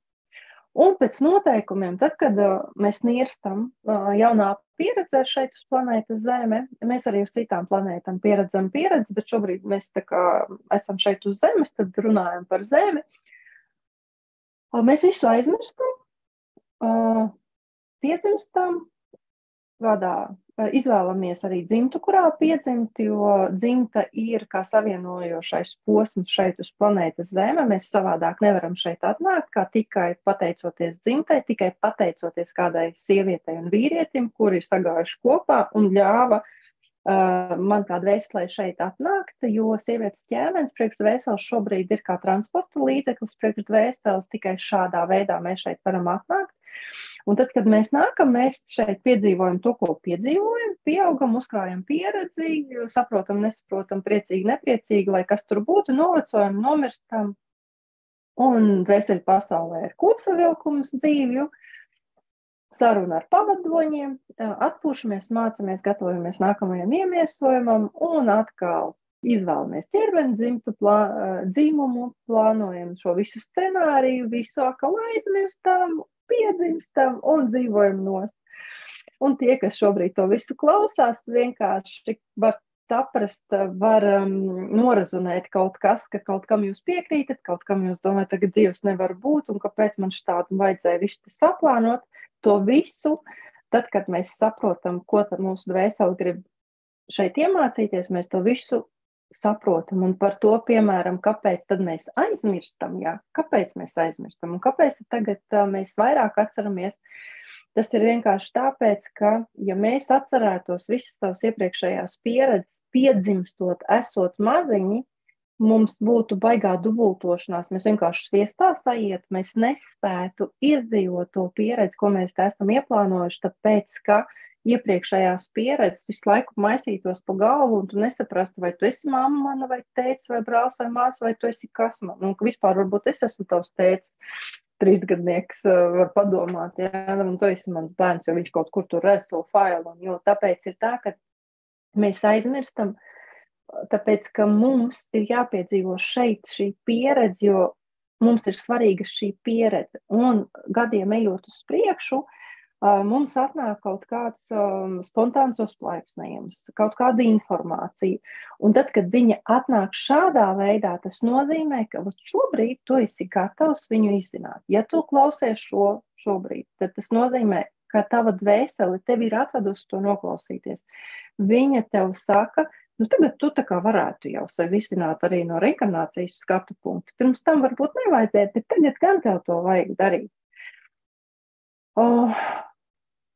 Un pēc noteikumiem, tad, kad mēs nirstam jaunā pieredzē šeit uz planētas Zeme, mēs arī uz citām planētām pieredzam pieredzi, bet šobrīd mēs tā kā esam šeit uz Zemes, tad runājam par Zemi. Mēs visu aizmirstam, piedzimstam, izvēlamies arī dzimtu, kurā piedzimt, jo dzimta ir kā savienojošais posms šeit uz planētas Zeme. Mēs savādāk nevaram šeit atnākt, kā tikai pateicoties dzimtai, tikai pateicoties kādai sievietei un vīrietim, kuri ir sagājuši kopā un ļāva man kā dvēselē šeit atnākt, jo sievietes ķermenis priekš dvēseles šobrīd ir kā transporta līdzeklis priekš dvēseles, tikai šādā veidā mēs šeit varam atnākt. Un tad, kad mēs nākam, mēs šeit piedzīvojam to, ko piedzīvojam, pieaugam, uzkrājam pieredzi, saprotam, nesaprotam, priecīgi, nepriecīgi, lai kas tur būtu, novecojam, nomirstam. Un dvēseli pasaulē ir kopsavilkums dzīvju, saruna ar pavadoņiem, atpūšamies, mācamies, gatavojamies nākamajam iemiesojumam un atkal izvēlamies ķermeni, dzimtu, dzīmumu, plānojam šo visu scenāriju, visu atkal aizmirstam, piedzimstam un dzīvojam nost. Un tie, kas šobrīd to visu klausās, vienkārši var saprast, var norazonēt kaut kas, ka kaut kam jūs piekrītat, kaut kam jūs domājat, ka Dievs nevar būt un kāpēc man štādu vajadzēja visu saplānot. To visu, tad, kad mēs saprotam, ko tad mūsu dvēseli grib šeit iemācīties, mēs to visu saprotam. Un par to, piemēram, kāpēc tad mēs aizmirstam, kāpēc mēs aizmirstam un kāpēc tagad mēs vairāk atceramies. Tas ir vienkārši tāpēc, ka, ja mēs atcerētos visas savas iepriekšējās pieredzes, piedzimstot, esot maziņi, mums būtu baigā dubultošanās, mēs vienkārši sviestā sajiet, mēs nespētu izdzīvot to pieredzi, ko mēs esam ieplānojuši, tāpēc, ka iepriekšējās pieredzes visu laiku maisītos pa galvu, un tu nesaprastu, vai tu esi mamma mana, vai tētis, vai brālis, vai māsa, vai tu esi kas man. Un vispār varbūt es esmu tavs tētis, 3-gadnieks var padomāt, un tu esi mans bērns, jo viņš kaut kur tur redz to failu. Jo tāpēc ir tā, ka mēs aizmirstam, tāpēc, ka mums ir jāpiedzīvo šeit šī pieredze, jo mums ir svarīga šī pieredze. Un gadiem ejot uz priekšu, mums atnāk kaut kāds spontāns uzplaiksnējums, kaut kāda informācija. Un tad, kad viņa atnāk šādā veidā, tas nozīmē, ka šobrīd tu esi gatavs viņu izzināt. Ja tu klausies šobrīd, tad tas nozīmē, ka tava dvēsele tevi ir atvedusi to noklausīties. Viņa tev saka, tagad tu tā kā varētu jau sevi izzināt arī no reinkarnācijas skatu punkta. Pirms tam varbūt nevajadzēja, bet tagad gan tev to vajag darīt.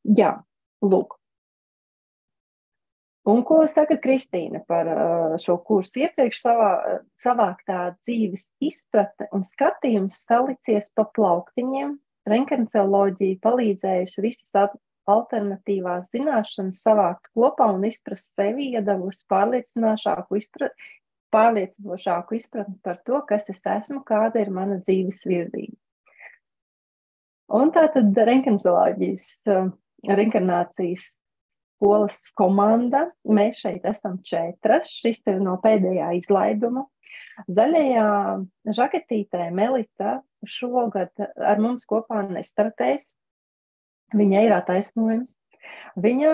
Jā, lūk. Un ko saka Kristīna par šo kursu? Iepriekš savāktā dzīves izpratne un skatījums salicies pa plauktiņiem. Reinkarnacioloģija palīdzējusi visas alternatīvās zināšanas savākt kopā un izprast sevi, iedavusi pārliecinošāku izpratni par to, kas es esmu, kāda ir mana dzīves virzība. Un tātad reinkarnācijas skolas komanda, mēs šeit esam 4, šis ir no pēdējā izlaiduma. Zaļajā žaketītē Melita šogad ar mums kopā nestartēs, viņa ir attaisnojums. Viņa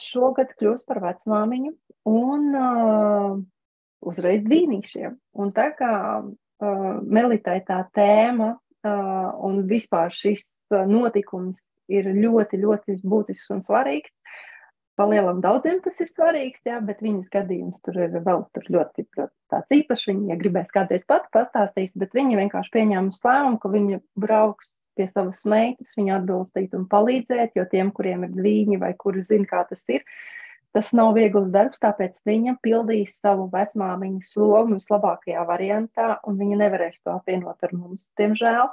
šogad kļūs par vecmāmiņu un uzreiz dvīnīšiem. Un tā kā Melitai tā tēma un vispār šis notikums ir ļoti, ļoti būtisks un svarīgs. Palielam daudziem tas ir svarīgs, jā, bet viņas gadījums tur ir vēl ļoti tāds īpašs. Viņa gribēs kādreiz pati pastāstīs, bet viņa vienkārši pieņēma lēmumu, ka viņa brauks pie savas meitas, viņu atbalstīt un palīdzēt, jo tiem, kuriem ir dvīņi vai kuri zina, kā tas ir, tas nav viegls darbs, tāpēc viņa pildīs savu vecmāmiņas lomu vislabākajā variantā, un viņa nevarēs to apvienot ar mums, diemžēl.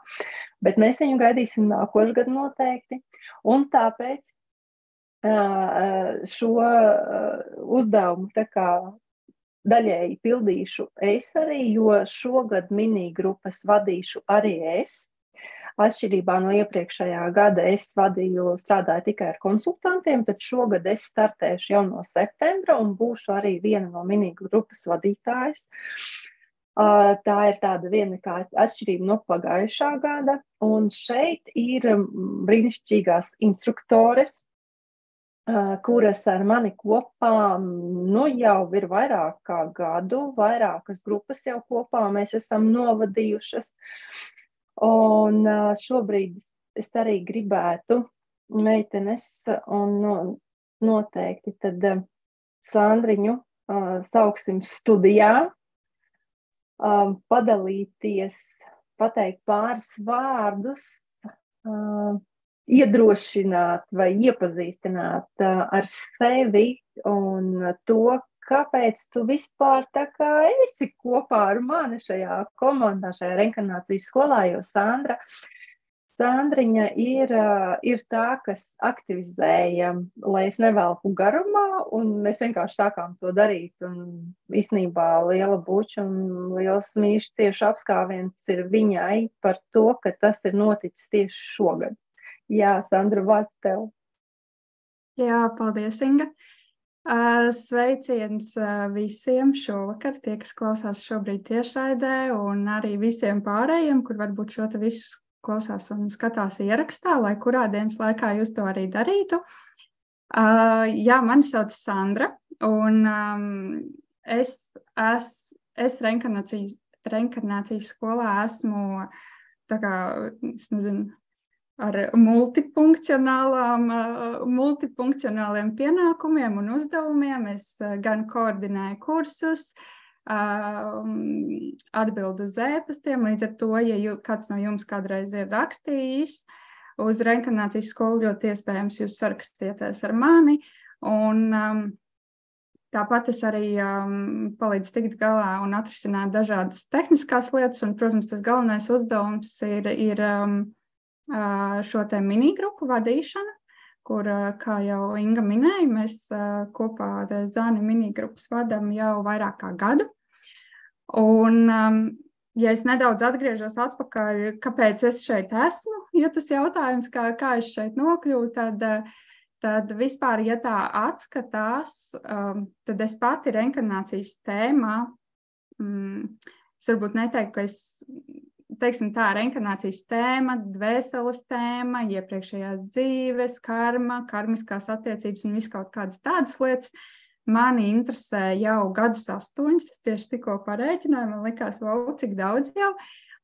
Bet mēs viņu gaidīsim nākošgad noteikti, un tāpēc šo uzdevumu tā kā daļēji pildīšu es arī, jo šogad minigrupas vadīšu arī es. Atšķirībā no iepriekšējā gada es strādāju tikai ar konsultantiem, tad šogad es startēšu jau no septembra un būšu arī viena no minigrupas vadītājas. Tā ir tāda viena kā atšķirība no pagājušā gada, un šeit ir brīnišķīgās instruktores, kuras ar mani kopā jau ir vairāk kā gadu, vairākas grupas jau kopā mēs esam novadījušas. Un šobrīd es arī gribētu meitenes un noteikti tad Sandriņu sauksim studijā, padalīties, pateikt pāris vārdus, iedrošināt vai iepazīstināt ar sevi un to, kāpēc tu vispār tā kā esi kopā ar mani šajā komandā, šajā reinkarnācijas skolā, jo Sandriņa ir tā, kas aktivizēja, lai es nevelku garumā, un mēs vienkārši sākām to darīt, un īstenībā liela buča un liels mīļš cieši apskāviens ir viņai par to, ka tas ir noticis tieši šogad. Jā, Sandra, vārds tev. Jā, paldies, Inga. Sveiciens visiem šovakar, tie, kas klausās šobrīd tiešraidē, un arī visiem pārējiem, kur varbūt šo te visu klausās un skatās ierakstā, lai kurā dienas laikā jūs to arī darītu. Jā, mani sauc Sandra, un es reinkarnācijas skolā esmu tā kā, es nezinu, ar multifunkcionāliem pienākumiem un uzdevumiem. Es gan koordinēju kursus, atbildu uz ēpastiem, līdz ar to, ja kāds no jums kādreiz ir rakstījis uz reinkarnācijas skolu, ļoti iespējams jūs sarakstieties ar mani, un tāpat es arī palīdzu tikt galā un atrisināt dažādas tehniskās lietas, un, protams, tas galvenais uzdevums ir šo te minigrupu vadīšana, kur, kā jau Inga minēja, mēs kopā ar Zani minigrupas vadam jau vairāk kā gadu. Un, ja es nedaudz atgriežos atpakaļ, kāpēc es šeit esmu, ja tas jautājums, kā es šeit nokļuvu, tad vispār, ja tā atskatās, tad es pati reinkarnācijas tēmā, es varbūt neteiktu, ka es, teiksim tā, reinkarnācijas tēma, dvēseles tēma, iepriekšējās dzīves, karmiskās attiecības un visu kaut kādas tādas lietas mani interesē jau gadus 8. Es tieši tikko parēķināju, man likās, wow, cik daudz jau.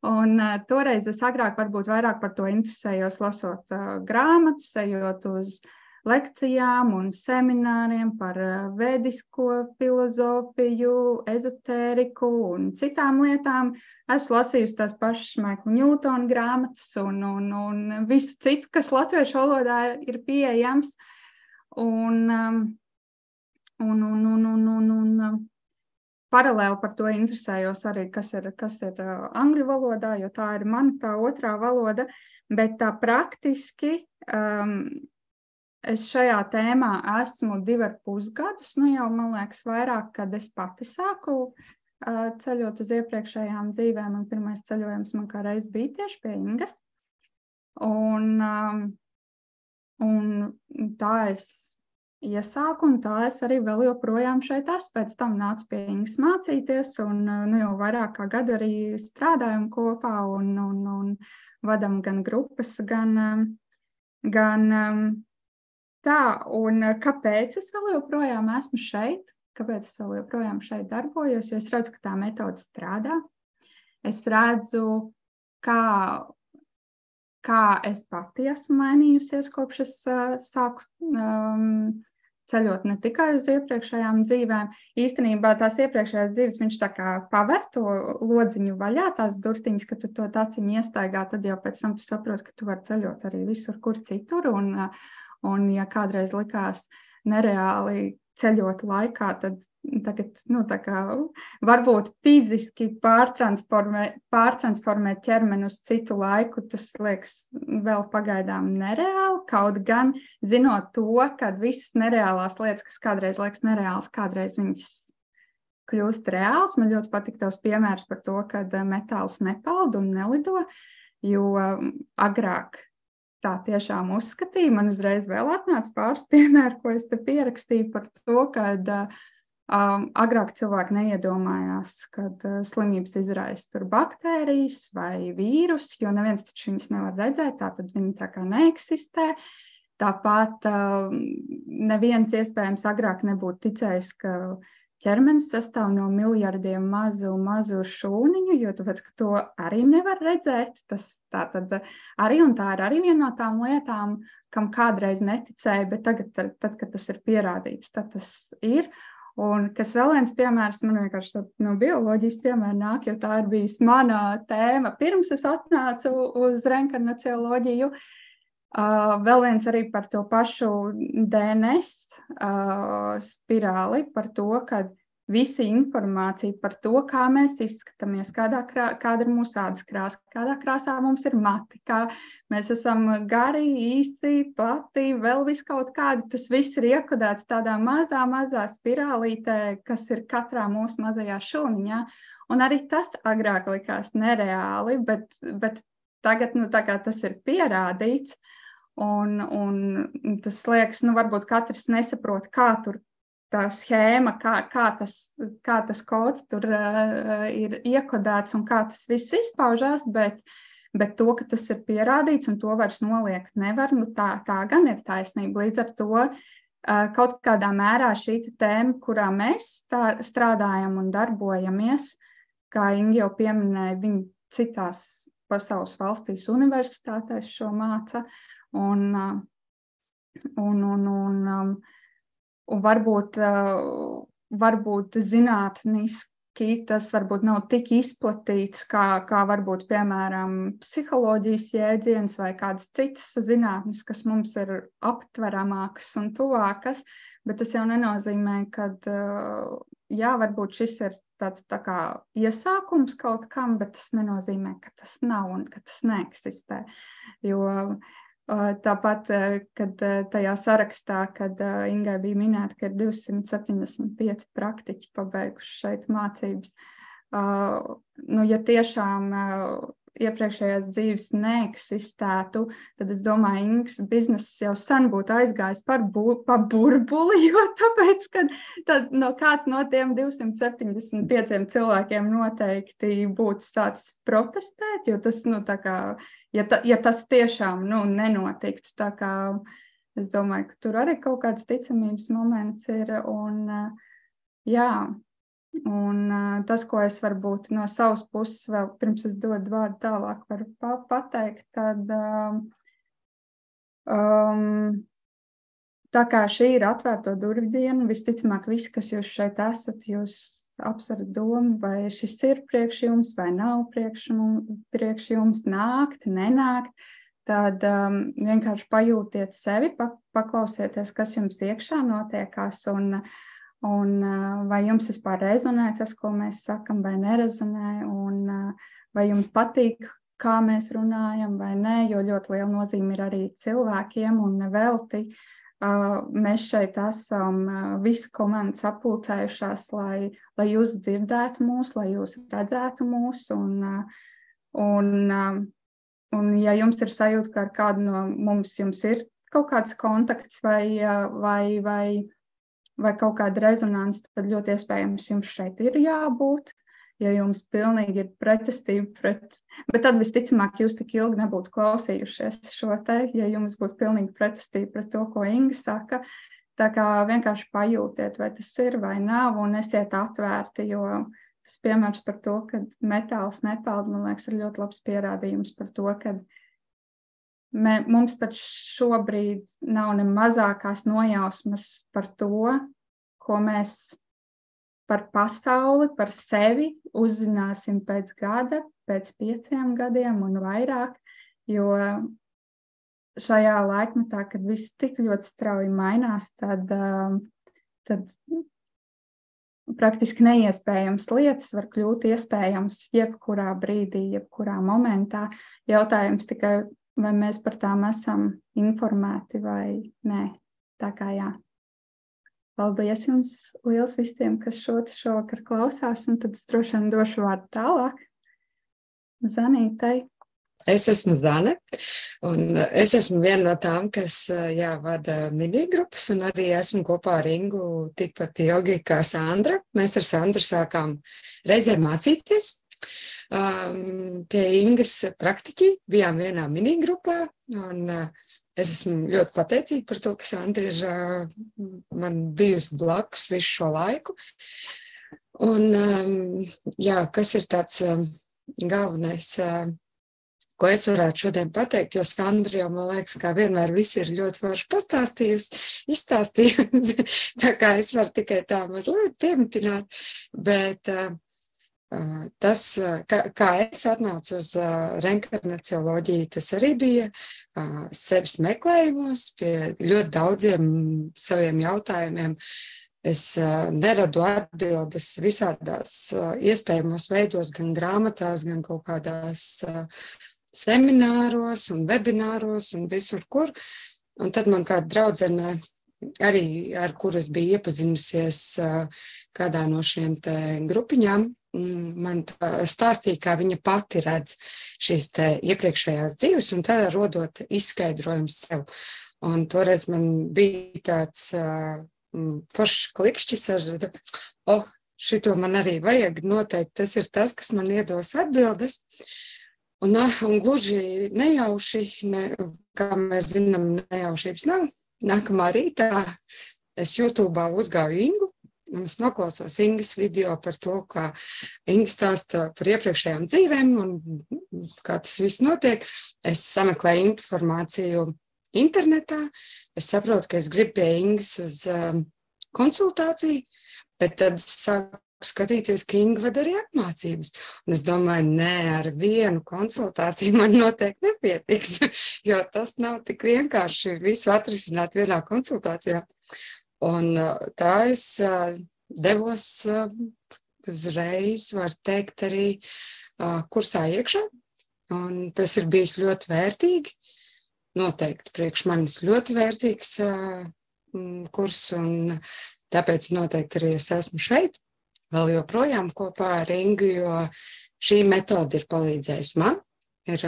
Un toreiz es agrāk varbūt vairāk par to interesējos, lasot grāmatas, ejot uz lekcijām un semināriem par vedisko filozofiju, ezotēriku un citām lietām. Esmu lasījusi tās pašas Maikla Ņūtona grāmatas un visu citu, kas latviešu valodā ir pieejams. Un Paralēli par to interesējos arī, kas ir angļu valodā, jo tā ir mana tā otrā valoda, bet tā praktiski es šajā tēmā esmu 2,5 gadus, jau man liekas vairāk, kad es pati sāku ceļot uz iepriekšējām dzīvēm, un pirmais ceļojums man kā reiz bija tieši pie Ingas. Un tā es iesāku, un tā es arī vēl joprojām šeit esmu. Pēc tam nācu pie Ingas mācīties, un jau vairāk kā gadu arī strādājam kopā, un vadam gan grupas, gan tā. Un kāpēc es vēl joprojām esmu šeit? Kāpēc es vēl joprojām šeit darbojos? Jo es redzu, ka tā metode strādā. Es redzu, kā es pati esmu mainījusies, kopš es sāku ceļot ne tikai uz iepriekšējām dzīvēm. Īstenībā tās iepriekšējās dzīves viņš tā kā paver to lodziņu vaļā, tās durtiņas, ka tu to taciņu iestaigā, tad jau pēc tam tu saproti, ka tu vari ceļot arī visur, kur citur. Un ja kādreiz likās nereāli ceļot laikā, tad tagad, tā kā varbūt fiziski pārtransformēt ķermeni uz citu laiku, tas liekas vēl pagaidām nereāli, kaut gan zinot to, ka visas nereālās lietas, kas kādreiz liekas nereāls, kādreiz viņas kļūst reāls. Man ļoti patīk tavs piemērs par to, ka metāls nepeld un nelido, jo agrāk tā tiešām uzskatīja. Man uzreiz vēl atnāca pāris piemēri, ko es te pierakstīju par to, ka agrāk cilvēki neiedomājās, kad slimības izraisa tur baktērijas vai vīrus, jo neviens taču viņus nevar redzēt, tātad viņi tā kā neeksistē. Tāpat neviens iespējams agrāk nebūtu ticējis, ka ķermenis sastāv no miljardiem mazu šūniņu, jo tāpēc, ka to arī nevar redzēt. Tā ir arī viena no tām lietām, kam kādreiz neticēja, bet tagad, tad, kad tas ir pierādīts, tad tas ir. Un kas vēl viens piemērs, man vienkārši no bioloģijas piemēra nāk, jo tā ir bijusi mana tēma. Pirms es atnācu uz reinkarnacioloģiju, vēl viens arī par to pašu DNS spirāli, par to, ka visa informācija par to, kā mēs izskatāmies, kāda ir mūsu ādas krāsa, kādā krāsā mums ir mati, kā mēs esam gari, īsi, plati, vēl viskaut kādi. Tas viss ir iekodēts tādā mazā spirālītē, kas ir katrā mūsu mazajā šūniņā. Un arī tas agrāk likās nereāli, bet tagad tā kā tas ir pierādīts, un tas liekas, varbūt katrs nesaprot, kā tur tā schēma, kā tas kods tur ir iekodēts un kā tas viss izpaužās, bet to, ka tas ir pierādīts un to vairs noliegt nevar, tā gan ir taisnība. Līdz ar to kaut kādā mērā šī tēma, kurā mēs strādājam un darbojamies, kā Inga jau pieminēja, viņi citās pasaules valstīs universitātēs šo māca, un varbūt zinātniski tas varbūt nav tik izplatīts, kā varbūt, piemēram, psiholoģijas jēdziens vai kādas citas zinātnes, kas mums ir aptveramākas un tuvākas, bet tas jau nenozīmē, ka, varbūt šis ir tāds tā kā iesākums kaut kam, bet tas nenozīmē, ka tas nav un ka tas neeksistē. Jo tāpat, kad tajā sarakstā, kad Ingai bija minēta, ka ir 275 praktiķi pabeiguši šeit mācības, ja tiešām iepriekšējās dzīves neeksistētu, tad es domāju, Ingas bizness jau sen būtu aizgājis pa burbuli, jo tāpēc, ka kāds no tiem 275 cilvēkiem noteikti būtu sācis protestēt, jo tas, tā kā, ja tas tiešām, nenotiktu, tā kā es domāju, ka tur arī kaut kāds ticamības moments ir, un tas, ko es varbūt no savas puses vēl pirms es dodu vārdu tālāk varu pateikt, tad tā kā šī ir atvērto durvju diena, visticamāk visi, kas jūs šeit esat, jūs apsverat domu, vai šis ir priekš jums, vai nav priekš jums, nākt, nenākt, tad vienkārši pajūtiet sevi, paklausieties, kas jums iekšā notiekās, un vai jums vispār rezonē tas, ko mēs sakam, vai nerezonē, un vai jums patīk, kā mēs runājam vai nē, jo ļoti liela nozīme ir arī cilvēkiem un nevelti. Mēs šeit esam visa komanda sapulcējušās, lai jūs dzirdētu mūs, lai jūs redzētu mūs. Un ja jums ir sajūta, ka ar kādu no mums jums ir kaut kāds kontakts vai kaut kāda rezonance, tad ļoti iespējams jums šeit ir jābūt. Ja jums pilnīgi ir pretestība bet tad visticamāk jūs tik ilgi nebūtu klausījušies šo te, ja jums būtu pilnīgi pretestība pret to, ko Inga saka. Tā kā vienkārši pajūtiet, vai tas ir vai nav, un esiet atvērti, jo tas piemērs par to, ka metāls nepeld, man liekas, ir ļoti labs pierādījums par to, ka mums pat šobrīd nav ne mazākās nojausmas par to, ko mēs par pasauli, par sevi uzzināsim pēc gada, pēc 5 gadiem un vairāk, jo šajā laikmetā, kad viss tik ļoti strauji mainās, tad praktiski neiespējams lietas var kļūt iespējams jebkurā brīdī, jebkurā momentā. Jautājums tikai, vai mēs par tām esam informēti vai nē. Tā kā jā. Paldies jums liels visiem, kas šovakar klausās, un tad es droši vien došu vārdu tālāk. Zanītei. Es esmu Zane, un es esmu viena no tām, kas vada minigrupas, un arī esmu kopā ar Ingu tikpat ilgi kā Sandra. Mēs ar Sandru sākām reizē mācīties. Pie Ingas praktiķi bijām vienā minigrupā, un es esmu ļoti pateicīga par to, ka Sandra ir man bijusi blakus visu šo laiku. Un, kas ir tāds galvenais, ko es varētu šodien pateikt, jo Sandra jau, man liekas, kā vienmēr visu ir ļoti forši pastāstījusi, izstāstījusi, tā kā es varu tikai tā mazliet piemitināt, bet tas, kā es atnācu uz reinkarnacioloģiju, tas arī bija sevis meklējumos pie ļoti daudziem saviem jautājumiem. Es neradu atbildes visādās iespējamos veidos, gan grāmatās, gan kaut kādās semināros un webināros un visur kur. Un tad man kāda draudzene, arī ar kuru es biju iepazinusies kādā no šiem te grupiņām, man stāstīja, kā viņa pati redz šīs te iepriekšējās dzīves un tad rodot izskaidrojums sev. Un toreiz man bija tāds foršs klikšķis ar, šito man arī vajag noteikti, tas ir tas, kas man iedos atbildes. Un gluži nejauši, kā mēs zinām, nejaušības nav. Nākamā rītā es YouTube'ā uzgāju Ingu, un es noklausos Ingas video par to, kā Inga stāsta par iepriekšējām dzīvēm un kā tas viss notiek. Es sameklēju informāciju internetā, es saprotu, ka es gribu pie Ingas uz konsultāciju, bet tad sāku skatīties, ka Inga vada arī apmācības. Un es domāju, nē, ar vienu konsultāciju man noteikti nepietiks, jo tas nav tik vienkārši visu atrisināt vienā konsultācijā. Un tā es devos uzreiz, var teikt, arī kursā iekšā. Un tas ir bijis ļoti vērtīgi. Noteikti priekš manis ļoti vērtīgs kurs, un tāpēc noteikti arī es esmu šeit. Vēl joprojām kopā ar Ingu, jo šī metode ir palīdzējusi man, ir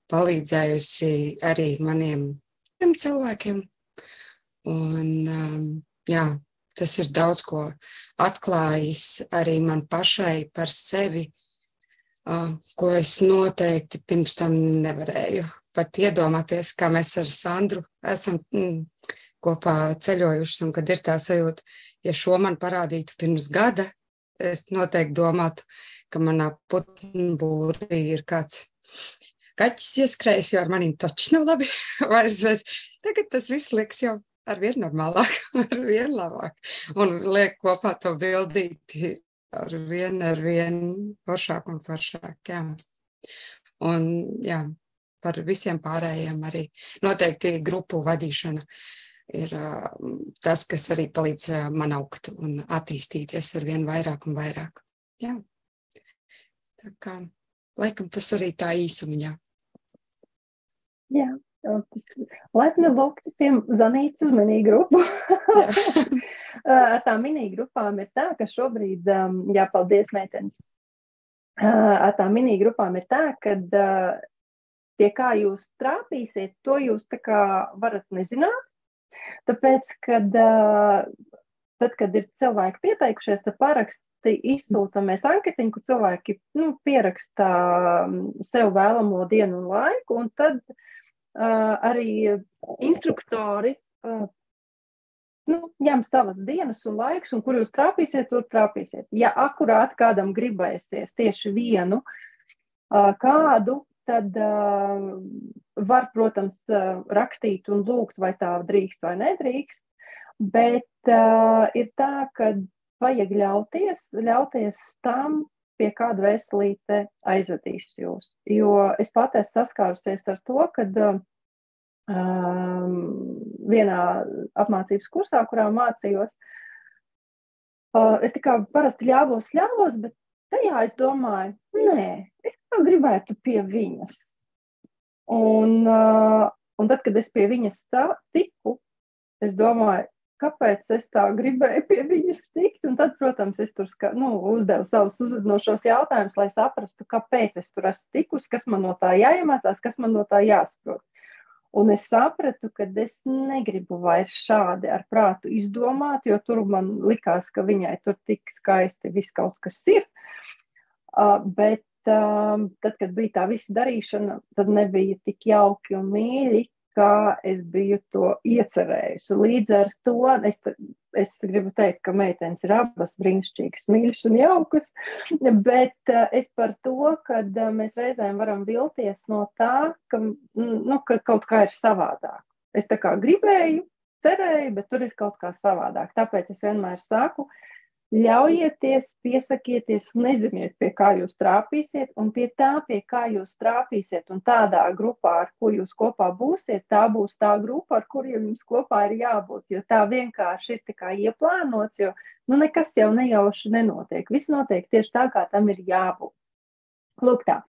palīdzējusi arī maniem cilvēkiem. Un, tas ir daudz ko atklājis arī man pašai par sevi, ko es noteikti pirms tam nevarēju pat iedomāties, kā mēs ar Sandru esam kopā ceļojušas, un kad ir tā sajūta, ja šo man parādītu pirms gada, es noteikti domātu, ka manā putnu būrī ir kāds kaķis ieskrējis, jo ar manīm taču nav labi vairs, bet tagad tas viss liekas jau arvien normālāk, arvien labāk, un liek kopā to bildīti arvien foršāk un foršāk, jā. Un, jā, par visiem pārējiem arī noteikti grupu vadīšana ir tas, kas arī palīdz man augt un attīstīties ar vien vairāk un vairāk. Jā. Tā kā, laikam tas arī tā īsumiņā. Jā. Laipni lūgti pie Zanītas uz minigrupu. Ar tām minigrupām ir tā, ka šobrīd, paldies meitenes, ar tām minigrupām ir tā, ka pie kā jūs trāpīsiet, to jūs tā kā varat nezināt, tāpēc, kad tad, kad ir cilvēki pieteikušies, tad paraksti izsūtamies anketiņu, kur cilvēki pierakstā sev vēlamo dienu un laiku, un tad arī instruktori ņem savas dienas un laikus, un kur jūs trāpīsiet, tur trāpīsiet. Ja akurāt kādam gribēsies tieši vienu kādu, tad var, protams, rakstīt un lūgt, vai tā drīkst vai nedrīkst, bet ir tā, ka vajag ļauties tam, pie kāda veselīte aizvedīs jūs. Jo es pat esmu saskārusies ar to, kad vienā apmācības kursā, kurā mācījos, es tikai parasti ļāvos, bet tajā es domāju, nē, es tā gribētu pie viņas. Un tad, kad es pie viņas tiku, es domāju, kāpēc es tā gribēju pie viņas tikt, un tad, protams, es tur uzdevu savus uzvedinošos jautājumus, lai saprastu, kāpēc es tur esmu tikusi, kas man no tā jāiemācās, kas man no tā jāsaprot. Un es sapratu, ka es negribu vairs šādi ar prātu izdomāt, jo tur man likās, ka viņai tur tik skaisti viss kaut kas ir, bet tad, kad bija tā visa darīšana, tad nebija tik jauki un mīļi, kā es biju to iecerējusi. Līdz ar to es gribu teikt, ka meitenes ir abas brīnišķīgas, mīļas un jaukas, bet es par to, ka mēs reizēm varam vilties no tā, ka kaut kā ir savādāk. Es tā kā gribēju, cerēju, bet tur ir kaut kā savādāk. Tāpēc es vienmēr saku, ļaujieties, piesakieties, neziniet, pie kā jūs trāpīsiet, un pie kā jūs trāpīsiet, un tādā grupā, ar ko jūs kopā būsiet, tā būs tā grupa, ar kuriem jums kopā ir jābūt, jo tā vienkārši ir tā kā ieplānots, jo nekas jau nejauši nenotiek. Viss notiek tieši tā, kā tam ir jābūt. Lūk tā.